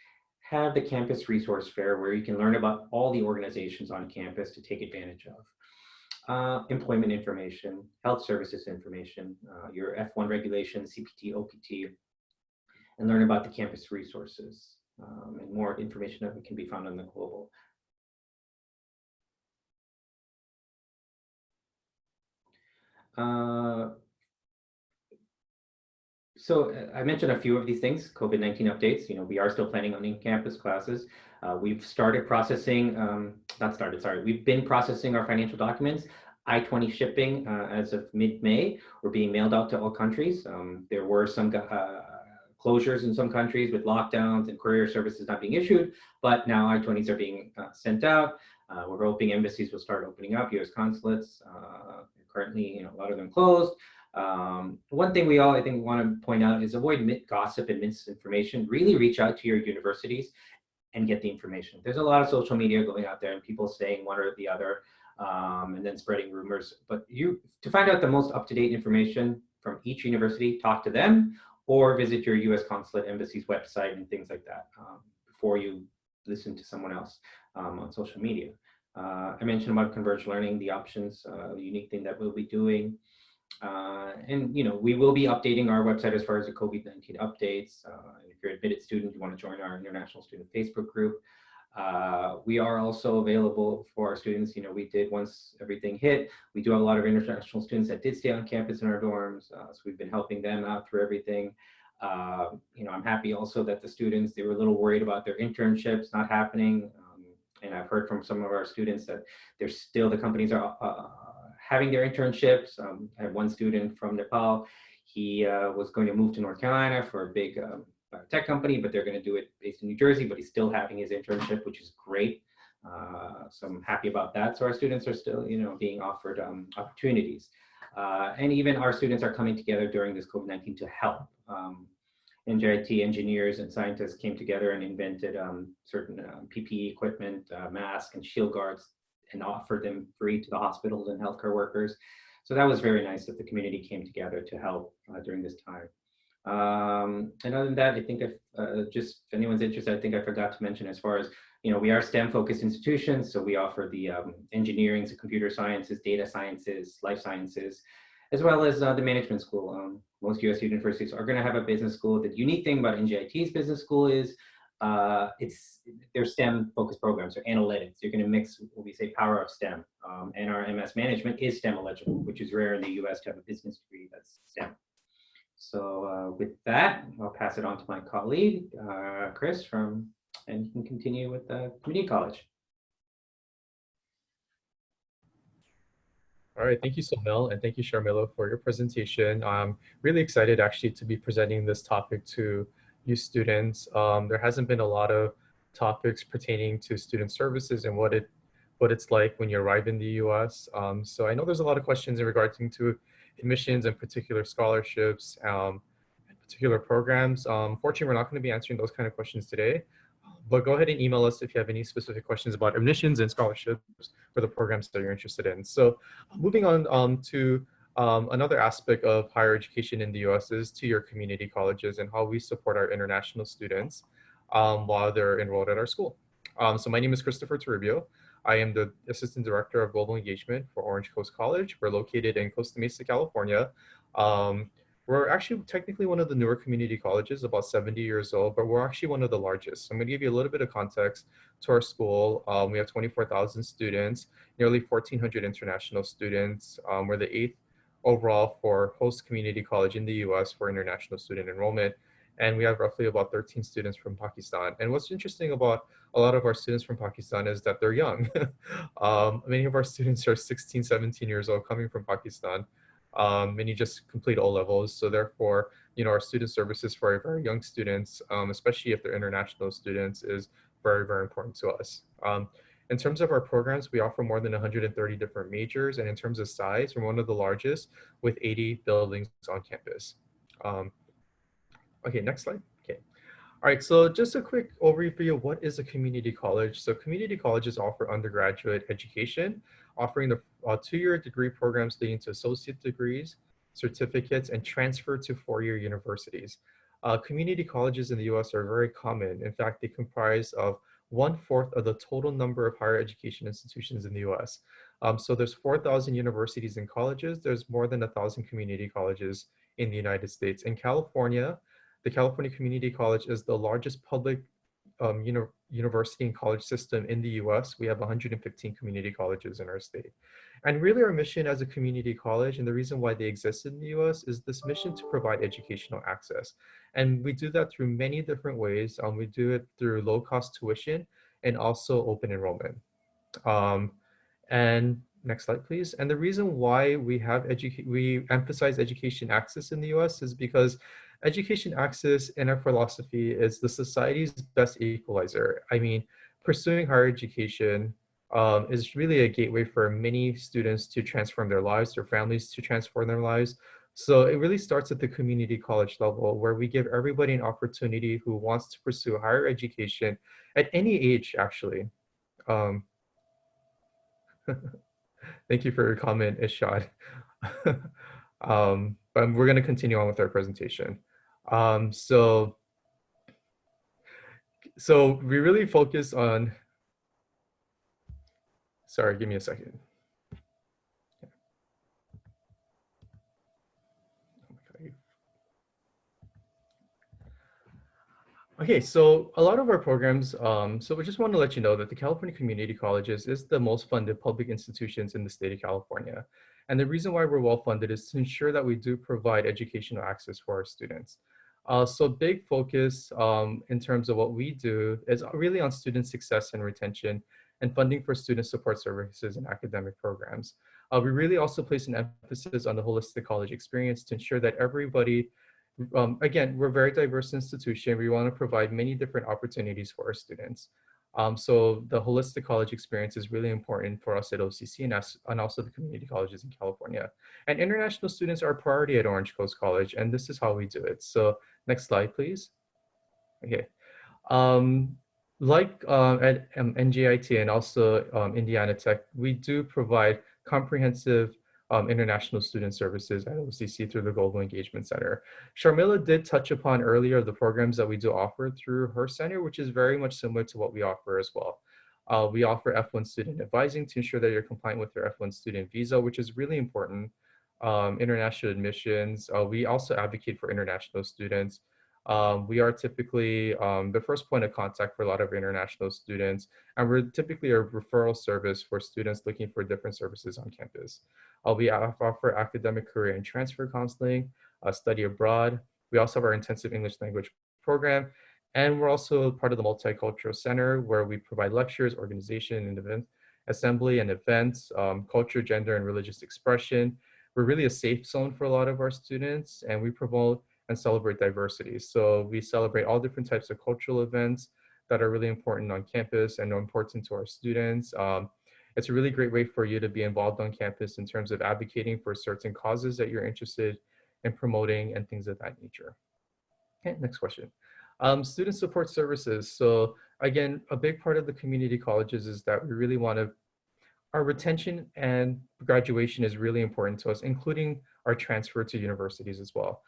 have the campus resource fair where you can learn about all the organizations on campus to take advantage of. Employment information, health services information, your F1 regulations, CPT, OPT, and learn about the campus resources and more information that can be found on the global. So I mentioned a few of these things, COVID-19 updates. We are still planning on in-campus classes. We've started processing, we've been processing our financial documents. I-20 shipping as of mid-May were being mailed out to all countries. There were some closures in some countries with lockdowns and courier services not being issued, but now I-20s are being sent out. We're hoping embassies will start opening up, US consulates. Currently, a lot of them closed. One thing we all, I think, want to point out is avoid gossip and misinformation. Really reach out to your universities. and get the information. There's a lot of social media going out there and people saying one or the other, and then spreading rumors. But to find out the most up-to-date information from each university, talk to them or visit your U.S. consulate embassy's website and things like that before you listen to someone else on social media. I mentioned about converged learning, the options, the unique thing that we'll be doing. And we will be updating our website as far as the COVID-19 updates. If you're an admitted student, you want to join our international student Facebook group. We are also available for our students. We did, once everything hit, we do have a lot of international students that did stay on campus in our dorms. So we've been helping them out through everything. I'm happy also that the students, they were a little worried about their internships not happening. And I've heard from some of our students that the companies are having their internships. I have one student from Nepal. He was going to move to North Carolina for a big tech company, but they're going to do it based in New Jersey, but he's still having his internship, which is great. So I'm happy about that. So our students are still, being offered opportunities. And even our students are coming together during this COVID-19 to help. NJIT engineers and scientists came together and invented certain PPE equipment, masks and shield guards, and offered them free to the hospitals and healthcare workers. So that was very nice that the community came together to help during this time. And other than that, I think if just if anyone's interested, I think I forgot to mention as far as, we are STEM focused institutions. So we offer the engineering, the computer sciences, data sciences, life sciences, as well as the management school. Most US universities are going to have a business school. The unique thing about NJIT's business school is they're STEM focused programs or analytics. You're going to mix what we say power of STEM. And our MS management is STEM eligible, which is rare in the US to have a business degree that's STEM. So with that, I'll pass it on to my colleague, Chris, and you can continue with the community college. All right, thank you, Sohail, and thank you, Sharmila, for your presentation. I'm really excited actually to be presenting this topic to you students. There hasn't been a lot of topics pertaining to student services and what it's like when you arrive in the US. So I know there's a lot of questions in regards to admissions and particular scholarships and particular programs. Fortunately, we're not going to be answering those kind of questions today. But go ahead and email us if you have any specific questions about admissions and scholarships for the programs that you're interested in. So moving on to another aspect of higher education in the US is to your community colleges and how we support our international students while they're enrolled at our school. So my name is Christopher Toribio. I am the Assistant Director of Global Engagement for Orange Coast College. We're located in Costa Mesa, California. We're actually technically one of the newer community colleges, about 70 years old, but we're actually one of the largest. So I'm going to give you a little bit of context to our school. We have 24,000 students, nearly 1,400 international students. We're the 8th overall for host community college in the US for international student enrollment. And we have roughly about 13 students from Pakistan. And what's interesting about a lot of our students from Pakistan is that they're young. Many of our students are 16, 17 years old coming from Pakistan. Many just complete O levels. So therefore, our student services for our very young students, especially if they're international students, is very, very important to us. In terms of our programs, we offer more than 130 different majors. And in terms of size, we're one of the largest with 80 buildings on campus. Okay, next slide. Okay. All right, so just a quick overview of what is a community college. So community colleges offer undergraduate education, offering the 2-year degree programs leading to associate degrees, certificates, and transfer to 4-year universities. Community colleges in the US are very common. In fact, they comprise of 1/4 of the total number of higher education institutions in the US. So there's 4,000 universities and colleges. There's more than 1,000 community colleges in the United States. In California, the California Community College is the largest public university and college system in the US. We have 115 community colleges in our state. And really our mission as a community college, and the reason why they exist in the US, is this mission to provide educational access. And we do that through many different ways. We do it through low cost tuition and also open enrollment. And next slide, please. And the reason why we emphasize education access in the US is because education access in our philosophy is the society's best equalizer. I mean, pursuing higher education is really a gateway for many students to transform their lives, their families to transform their lives. So it really starts at the community college level, where we give everybody an opportunity who wants to pursue higher education at any age, actually. Um, Thank you for your comment, Ishad. But we're going to continue on with our presentation. Um, so, so we really focus on, sorry, give me a second. Okay, so a lot of our programs, so we just want to let you know that the California Community Colleges is the most funded public institutions in the state of California. And the reason why we're well funded is to ensure that we do provide educational access for our students. So big focus in terms of what we do is really on student success and retention and funding for student support services and academic programs. We really also place an emphasis on the holistic college experience to ensure that everybody again, we're a very diverse institution. We want to provide many different opportunities for our students. So the holistic college experience is really important for us at OCC and also the community colleges in California. And international students are a priority at Orange Coast College, and this is how we do it. So next slide, please. Okay. Um, like at NJIT and also Indiana Tech, we do provide comprehensive international student services at OCC through the Global Engagement Center. Sharmila did touch upon earlier the programs that we do offer through her center, which is very much similar to what we offer as well. We offer F1 student advising to ensure that you're compliant with your F1 student visa, which is really important. International admissions. We also advocate for international students. We are typically the first point of contact for a lot of international students, and we're typically a referral service for students looking for different services on campus. We offer academic career and transfer counseling, study abroad. We also have our intensive English language program, and we're also part of the Multicultural Center, where we provide lectures, organization, and event assembly and events, culture, gender, and religious expression. We're really a safe zone for a lot of our students, and we promote and celebrate diversity. So we celebrate all different types of cultural events that are really important on campus and are important to our students. It's a really great way for you to be involved on campus in terms of advocating for certain causes that you're interested in promoting and things of that nature. Okay, next question. Student support services. So again, a big part of the community colleges is that we really want to our retention and graduation is really important to us, including our transfer to universities as well.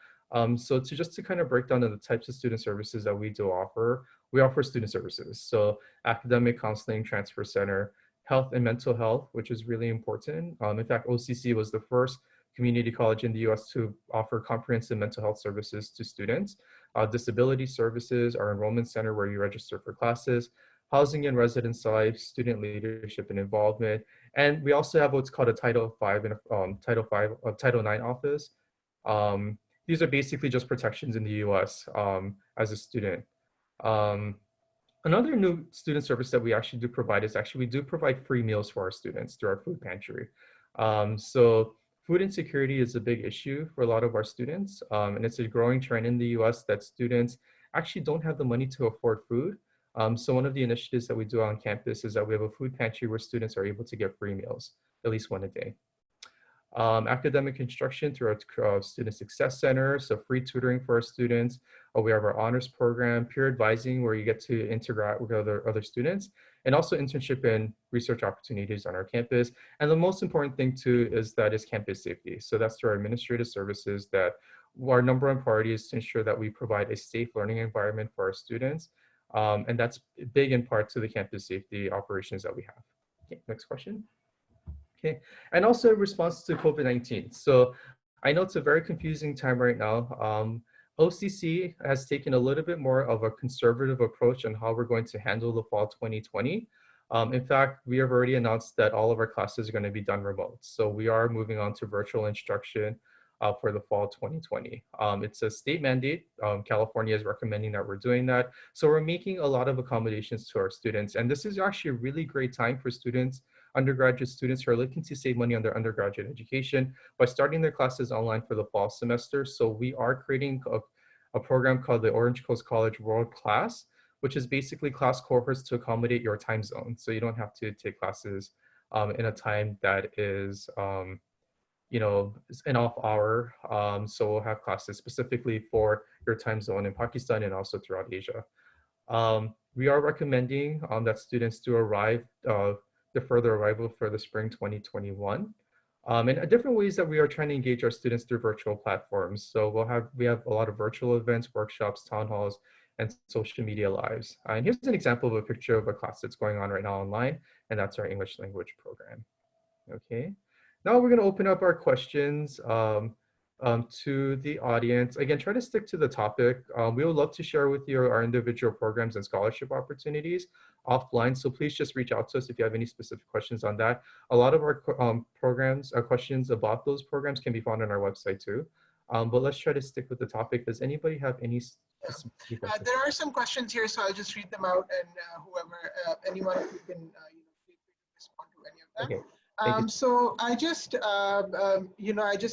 So just to kind of break down the types of student services that we do offer, we offer student services. So academic counseling, transfer center, health and mental health, which is really important. In fact, OCC was the first community college in the US to offer comprehensive mental health services to students. Disability services, our enrollment center where you register for classes, housing and residence life, student leadership and involvement. And we also have what's called a Title V and Title IX office. These are basically just protections in the US as a student. Um, Another new student service that we actually do provide is we do provide free meals for our students through our food pantry. So food insecurity is a big issue for a lot of our students. And it's a growing trend in the US that students actually don't have the money to afford food. So one of the initiatives that we do on campus is that we have a food pantry where students are able to get free meals, at least one a day. Academic instruction through our Student Success Center, so free tutoring for our students. We have our honors program, peer advising, where you get to interact with other students, and also internship and research opportunities on our campus. And the most important thing too is campus safety. So that's through our administrative services that our number one priority is to ensure that we provide a safe learning environment for our students. And that's big in part to the campus safety operations that we have. Okay, next question. Okay, and also in response to COVID-19. So I know it's a very confusing time right now. OCC has taken a little bit more of a conservative approach on how we're going to handle the fall 2020. In fact, we have already announced that all of our classes are going to be done remote. So we are moving on to virtual instruction for the fall 2020. It's a state mandate. California is recommending that we're doing that. So we're making a lot of accommodations to our students. And this is actually a really great time for students, undergraduate students who are looking to save money on their undergraduate education by starting their classes online for the fall semester. So we are creating a program called the Orange Coast College World Class, which is basically class cohorts to accommodate your time zone. So you don't have to take classes in a time that is an off hour. So we'll have classes specifically for your time zone in Pakistan and also throughout Asia. We are recommending that students do arrive, defer their arrival for the spring 2021. And different ways that we are trying to engage our students through virtual platforms. So we have a lot of virtual events, workshops, town halls, and social media lives. And here's an example of a picture of a class that's going on right now online, and that's our English language program. Okay, now we're going to open up our questions to the audience. Again, try to stick to the topic. We would love to share with you our individual programs and scholarship opportunities offline. So please just reach out to us if you have any specific questions on that. A lot of our programs, questions about those programs can be found on our website too. But let's try to stick with the topic. Does anybody have any specific questions? There are some questions here, so I'll just read them out, and anyone who can, feel free to respond to any of them. Okay. So I just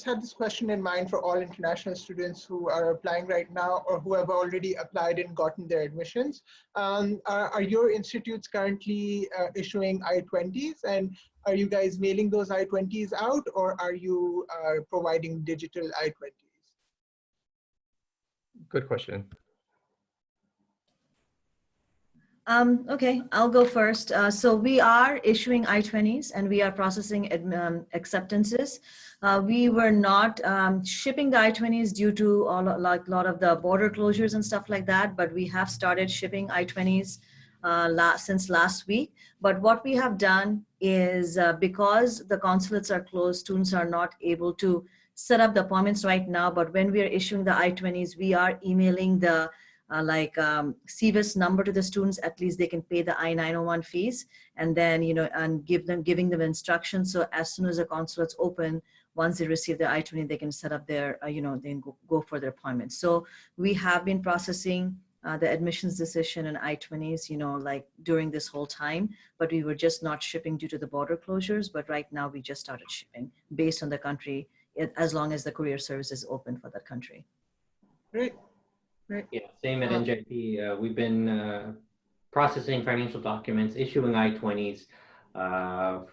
had this question in mind for all international students who are applying right now or who have already applied and gotten their admissions. Are your institutes currently issuing I-20s, and are you guys mailing those I-20s out, or are you providing digital I-20s? Good question. Okay, I'll go first. So we are issuing I-20s and we are processing acceptances. We were not shipping the I-20s due to a lot of the border closures and stuff like that, but we have started shipping I-20s since last week. But what we have done is because the consulates are closed, students are not able to set up the appointments right now, but when we are issuing the I-20s, we are emailing the CVIS number to the students. At least they can pay the I-901 fees, and then and giving them instructions. So as soon as the consulates open, once they receive their I-20, they can set up their then go for their appointments. So we have been processing the admissions decision and I-20s like during this whole time, but we were just not shipping due to the border closures. But right now we just started shipping based on the country, as long as the courier service is open for that country. Great. Right. Yeah, same at NJP. We've been processing financial documents, issuing I-20s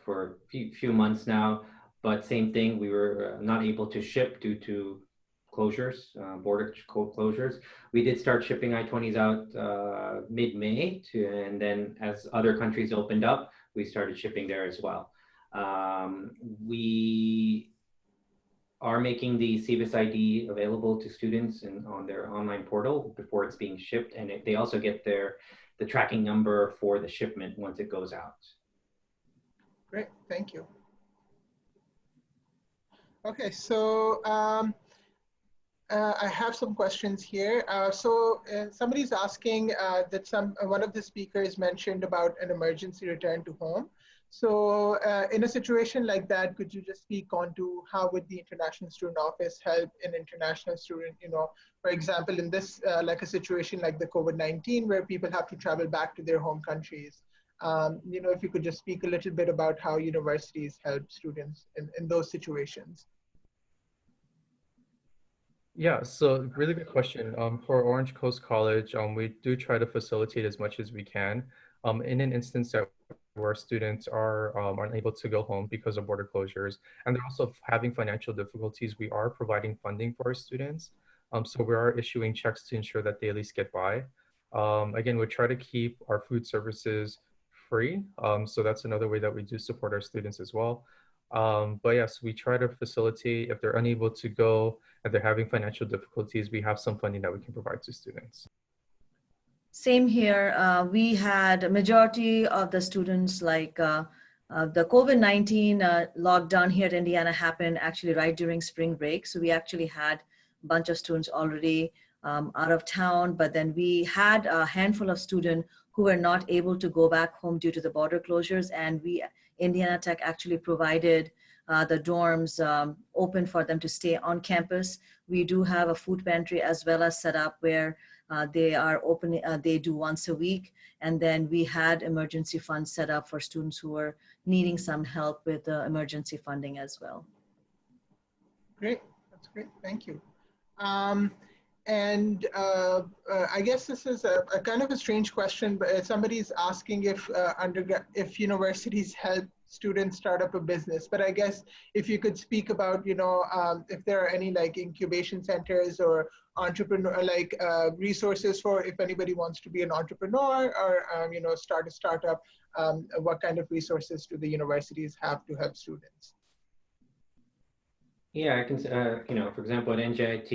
for a few months now, but same thing, we were not able to ship due to closures, border closures. We did start shipping I-20s out mid-May, and then as other countries opened up, we started shipping there as well. We are making the CVIS ID available to students on their online portal before it's being shipped, and they also get the tracking number for the shipment once it goes out. Great, thank you. Okay, so I have some questions here. Somebody's asking that one of the speakers mentioned about an emergency return to home. So in a situation like that, could you just speak on to how would the International Student Office help an international student, for example, in this, like a situation like the COVID-19 where people have to travel back to their home countries. If you could just speak a little bit about how universities help students in those situations. Yeah, so really good question. For Orange Coast College, we do try to facilitate as much as we can. In an instance where students are unable to go home because of border closures, and they're also having financial difficulties, we are providing funding for our students. So we are issuing checks to ensure that they at least get by. Again, we try to keep our food services free. So that's another way that we do support our students as well. But yes, we try to facilitate if they're unable to go and they're having financial difficulties, we have some funding that we can provide to students. Same here. We had a majority of the students, like the COVID-19 lockdown here at Indiana happened actually right during spring break. So we actually had a bunch of students already out of town, but then we had a handful of students who were not able to go back home due to the border closures. And Indiana Tech actually provided the dorms open for them to stay on campus. We do have a food pantry as well as set up where they are open, they do once a week. And then we had emergency funds set up for students who were needing some help with the emergency funding as well. Great, that's great, thank you. I guess this is a kind of a strange question, but somebody's asking if universities help students start up a business. But I guess if you could speak about, if there are any like incubation centers or entrepreneur resources for if anybody wants to be an entrepreneur or start a startup, what kind of resources do the universities have to help students? Yeah, I can, for example, at NJIT,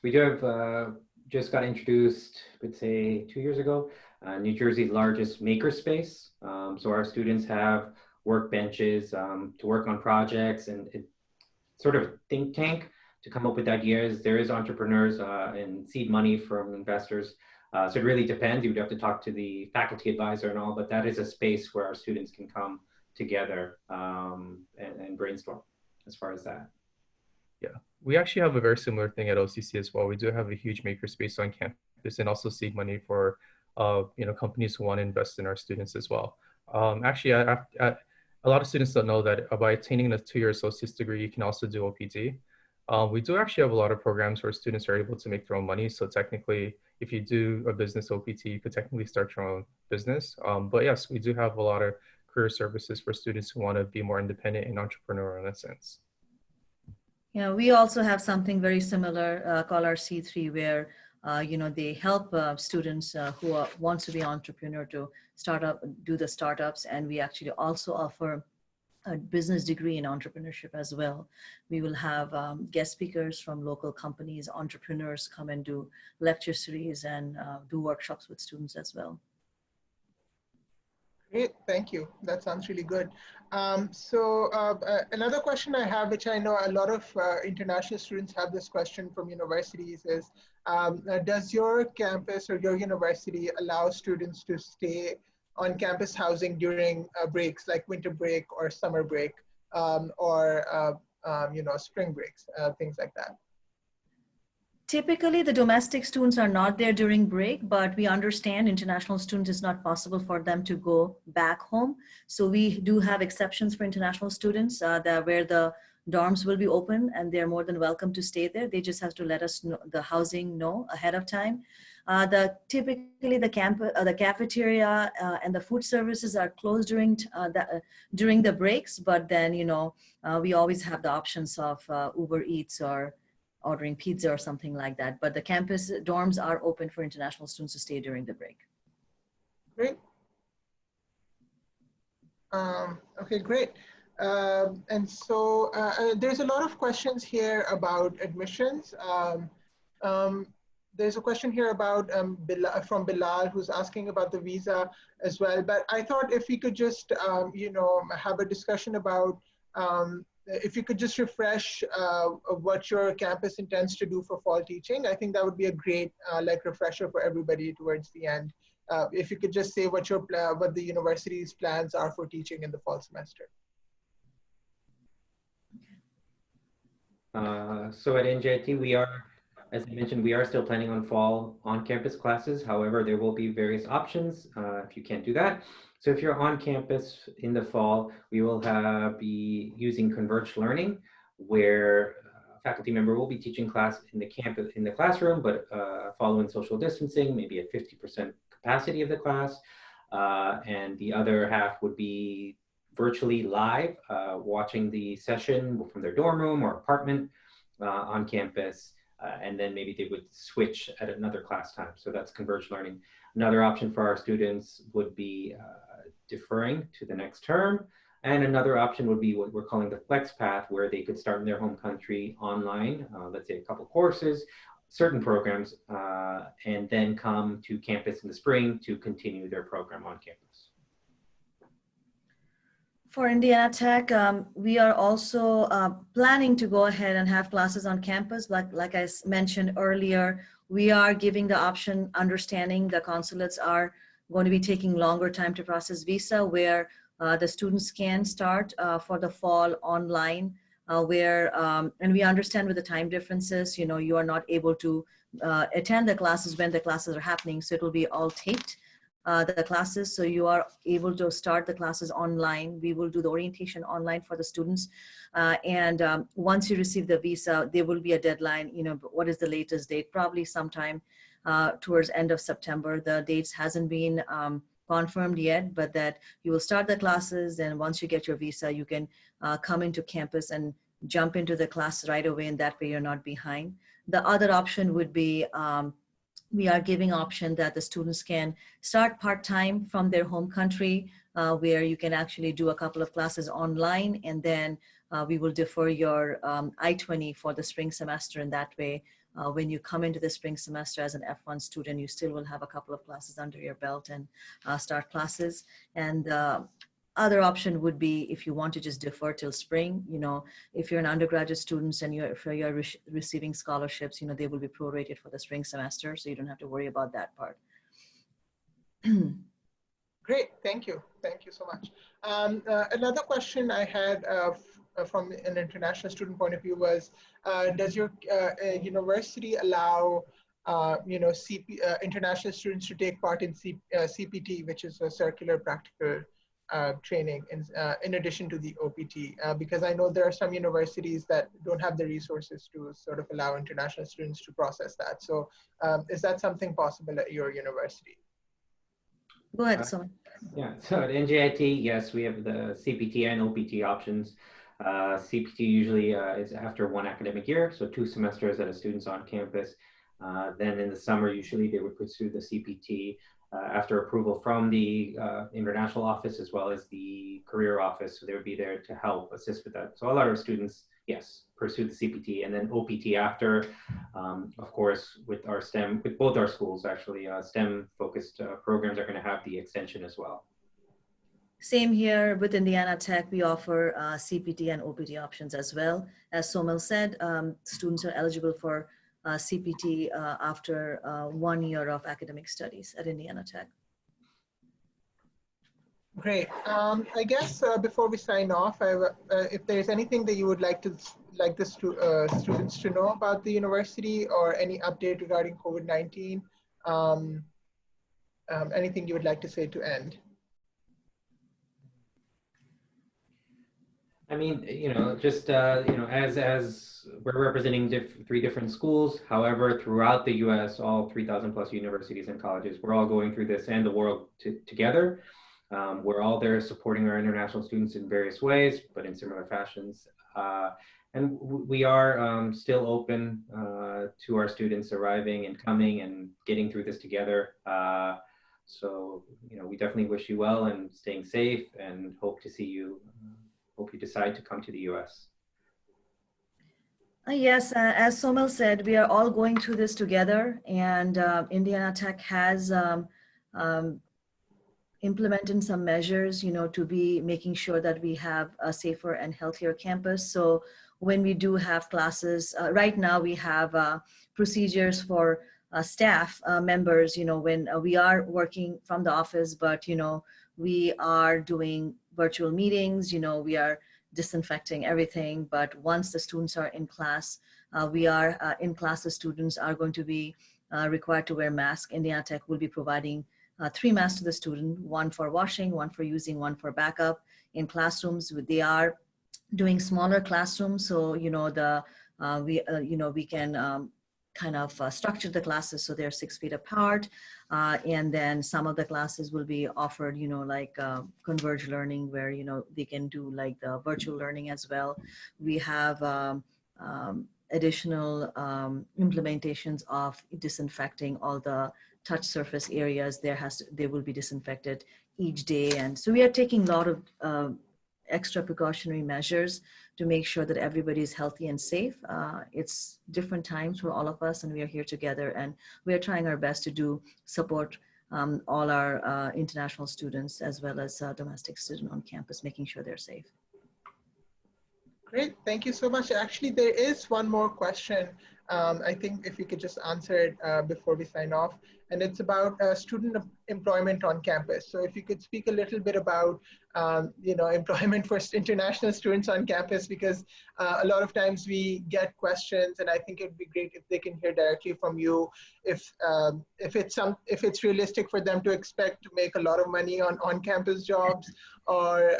we do have just got introduced, let's say 2 years ago, New Jersey's largest makerspace. So our students have workbenches to work on projects, and it's sort of a think tank to come up with ideas. There is entrepreneurs and seed money from investors. So it really depends. You would have to talk to the faculty advisor and all, but that is a space where our students can come together and brainstorm as far as that. Yeah, we actually have a very similar thing at OCC as well. We do have a huge makerspace on campus and also seed money for companies who want to invest in our students as well. Actually, a lot of students don't know that by attaining a 2-year associate's degree, you can also do OPT. We do actually have a lot of programs where students are able to make their own money. So technically, if you do a business OPT, you could technically start your own business. But yes, we do have a lot of career services for students who want to be more independent and entrepreneurial in that sense. Yeah, we also have something very similar called our C3, where they help students who wants to be entrepreneur to do the startups, and we actually also offer a business degree in entrepreneurship as well. We will have guest speakers from local companies, entrepreneurs come and do lecture series and do workshops with students as well. Great, thank you. That sounds really good. Another question I have, which I know a lot of international students have this question from universities, is does your campus or your university allow students to stay on campus housing during breaks like winter break or summer break or spring breaks, things like that? Typically, the domestic students are not there during break, but we understand international students, it's not possible for them to go back home. So we do have exceptions for international students where the dorms will be open and they're more than welcome to stay there. They just have to let us know, the housing know ahead of time. Typically the cafeteria and the food services are closed during the breaks, but then we always have the options of Uber Eats or ordering pizza or something like that. But the campus dorms are open for international students to stay during the break. Great. Okay, great. And so there's a lot of questions here about admissions. There's a question here about from Bilal, who's asking about the visa as well. But I thought if we could just, have a discussion about if you could just refresh what your campus intends to do for fall teaching. I think that would be a great refresher for everybody towards the end. If you could just say what the university's plans are for teaching in the fall semester. So at NJIT, we are, as I mentioned, we are still planning on fall on-campus classes. However, there will be various options if you can't do that. So if you're on campus in the fall, we will be using converged learning, where a faculty member will be teaching class in the classroom, but following social distancing, maybe at 50% capacity of the class, and the other half would be virtually live, watching the session from their dorm room or apartment on campus. And then maybe they would switch at another class time. So that's converged learning. Another option for our students would be deferring to the next term. And another option would be what we're calling the flex path, where they could start in their home country online, let's say a couple courses, certain programs, and then come to campus in the spring to continue their program on campus. For Indiana Tech, we are also planning to go ahead and have classes on campus. Like I mentioned earlier, we are giving the option, understanding the consulates are going to be taking longer time to process visa, where the students can start for the fall online, and we understand with the time differences, you are not able to attend the classes when the classes are happening. So it will be all taped. The classes, so you are able to start the classes online. We will do the orientation online for the students. And once you receive the visa, there will be a deadline, what is the latest date? Probably sometime towards end of September. The dates hasn't been confirmed yet, but that you will start the classes, and once you get your visa, you can come into campus and jump into the class right away, and that way you're not behind. The other option would be we are giving option that the students can start part-time from their home country, where you can actually do a couple of classes online, and then we will defer your I-20 for the spring semester. And that way, when you come into the spring semester as an F1 student, you still will have a couple of classes under your belt and start classes. And other option would be if you want to just defer till spring, if you're an undergraduate student and if you're receiving scholarships, they will be prorated for the spring semester, so you don't have to worry about that part. Great, thank you so much. Another question I had from an international student point of view was, does your university allow international students to take part in CPT, which is a circular practical training, in addition to the OPT? Because I know there are some universities that don't have the resources to sort of allow international students to process that. So is that something possible at your university? Go ahead, Soman. Yeah, so at NJIT, yes, we have the CPT and OPT options. CPT usually is after one academic year, so 2 semesters that a student's on campus. Then in the summer, usually they would pursue the CPT after approval from the international office as well as the career office. So they would be there to help assist with that. So a lot of students, yes, pursue the CPT, and then OPT after. Of course, with both our schools, actually, STEM-focused programs are going to have the extension as well. Same here with Indiana Tech. We offer CPT and OPT options as well. As Somil said, students are eligible for CPT after 1 year of academic studies at Indiana Tech. Great. I guess before we sign off, if there's anything that you would like the students to know about the university, or any update regarding COVID-19, anything you would like to say to end? I mean, just, as we're representing 3 different schools, however, throughout the US, all 3,000 plus universities and colleges, we're all going through this, and the world together. We're all there supporting our international students in various ways, but in similar fashions. And we are still open to our students arriving and coming and getting through this together. So, we definitely wish you well and staying safe, and hope to see you. Hope you decide to come to the US. Yes, as Somil said, we are all going through this together, and Indiana Tech has implemented some measures, to be making sure that we have a safer and healthier campus. So when we do have classes, right now we have procedures for staff members, when we are working from the office, but, we are doing virtual meetings, we are disinfecting everything. But once the students are in class, in class, the students are going to be required to wear masks. Indiana Tech will be providing 3 masks to the student, 1 for washing, 1 for using, 1 for backup. In classrooms, they are doing smaller classrooms, so we can kind of structure the classes so they're 6 feet apart, and then some of the classes will be offered, like converged learning, where they can do like the virtual learning as well. We have additional implementations of disinfecting all the touch surface areas. They will be disinfected each day, and so we are taking a lot of extra precautionary measures to make sure that everybody is healthy and safe. It's different times for all of us, and we are here together, and we are trying our best to support all our international students as well as domestic students on campus, making sure they're safe. Great, thank you so much. Actually, there is one more question. I think if you could just answer it before we sign off, and it's about student employment on campus. So if you could speak a little bit about, employment for international students on campus, because a lot of times we get questions, and I think it'd be great if they can hear directly from you, if it's realistic for them to expect to make a lot of money on on-campus jobs, or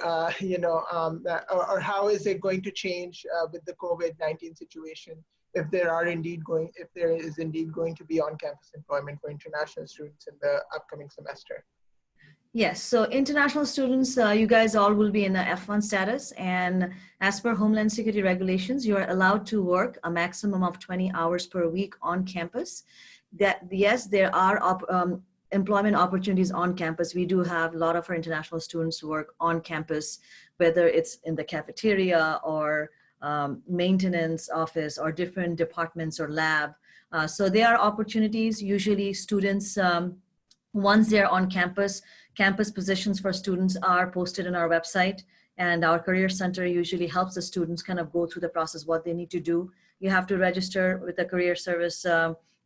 or how is it going to change with the COVID-19 situation, if there is indeed going to be on-campus employment for international students in the upcoming semester. Yes, so international students, you guys all will be in a F1 status, and as per Homeland Security regulations, you are allowed to work a maximum of 20 hours per week on campus. That yes, there are employment opportunities on campus. We do have a lot of our international students work on campus, whether it's in the cafeteria or maintenance office or different departments or lab. So there are opportunities. Usually students, once they're on campus, campus positions for students are posted on our website, and our career center usually helps the students kind of go through the process, what they need to do. You have to register with the career service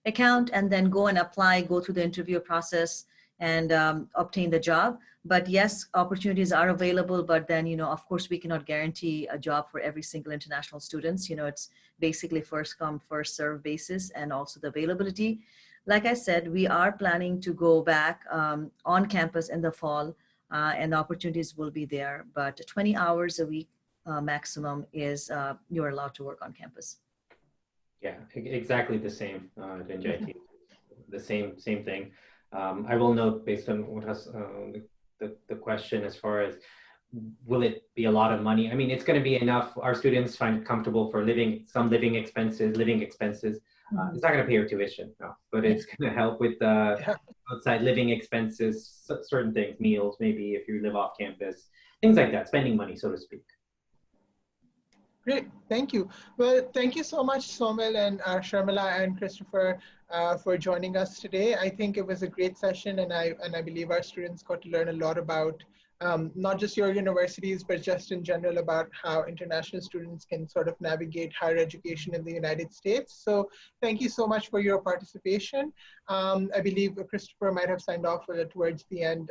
account and then go and apply, go through the interview process and obtain the job. But yes, opportunities are available, but then, of course, we cannot guarantee a job for every single international students. It's basically first come, first serve basis, and also the availability. Like I said, we are planning to go back on campus in the fall, and the opportunities will be there. But 20 hours a week maximum is you're allowed to work on campus. Yeah, exactly the same at NJIT. The same thing. I will note, based on what has the question as far as will it be a lot of money? I mean, it's going to be enough. Our students find comfortable for some living expenses. It's not going to pay your tuition, no, but it's going to help with outside living expenses, certain things, meals, maybe if you live off campus, things like that, spending money, so to speak. Great, thank you. Well, thank you so much, Somil and Sharmila and Christopher, for joining us today. I think it was a great session, and I believe our students got to learn a lot about not just your universities, but just in general about how international students can sort of navigate higher education in the United States. So thank you so much for your participation. I believe Christopher might have signed off towards the end,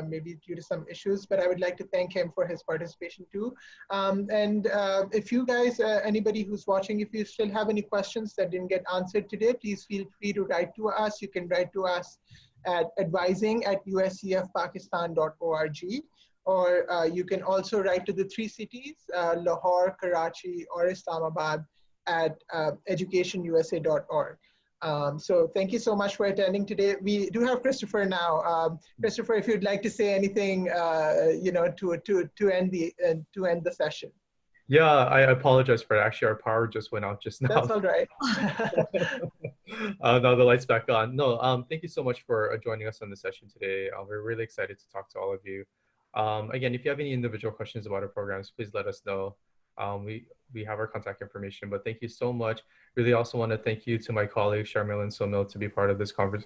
maybe due to some issues, but I would like to thank him for his participation too. If you guys, anybody who's watching, if you still have any questions that didn't get answered today, please feel free to write to us. You can write to us at advising@uscfpakistan.org, or you can also write to the 3 cities, Lahore, Karachi, or Islamabad, at educationusa.org. So thank you so much for attending today. We do have Christopher now. Christopher, if you'd like to say anything, to end the session. Yeah, I apologize for that. Actually, our power just went out just now. That's all right. Now the light's back on. No, thank you so much for joining us on the session today. We're really excited to talk to all of you. Again, if you have any individual questions about our programs, please let us know. We have our contact information, but thank you so much. Really also want to thank you to my colleagues, Sharmil and Somil, to be part of this conference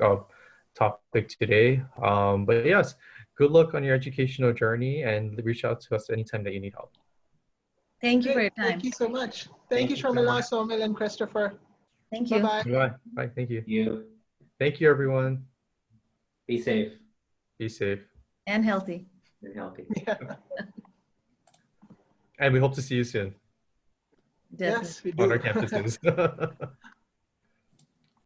topic today. But yes, good luck on your educational journey, and reach out to us anytime that you need help. Thank you for your time. Thank you so much. Thank you, Sharmila, Somil, and Christopher. Thank you. Bye-bye. Bye. Bye. Thank you. Thank you, everyone. Be safe. Be safe. And healthy. And healthy. Yeah. And we hope to see you soon. Yes, we do. On our campuses.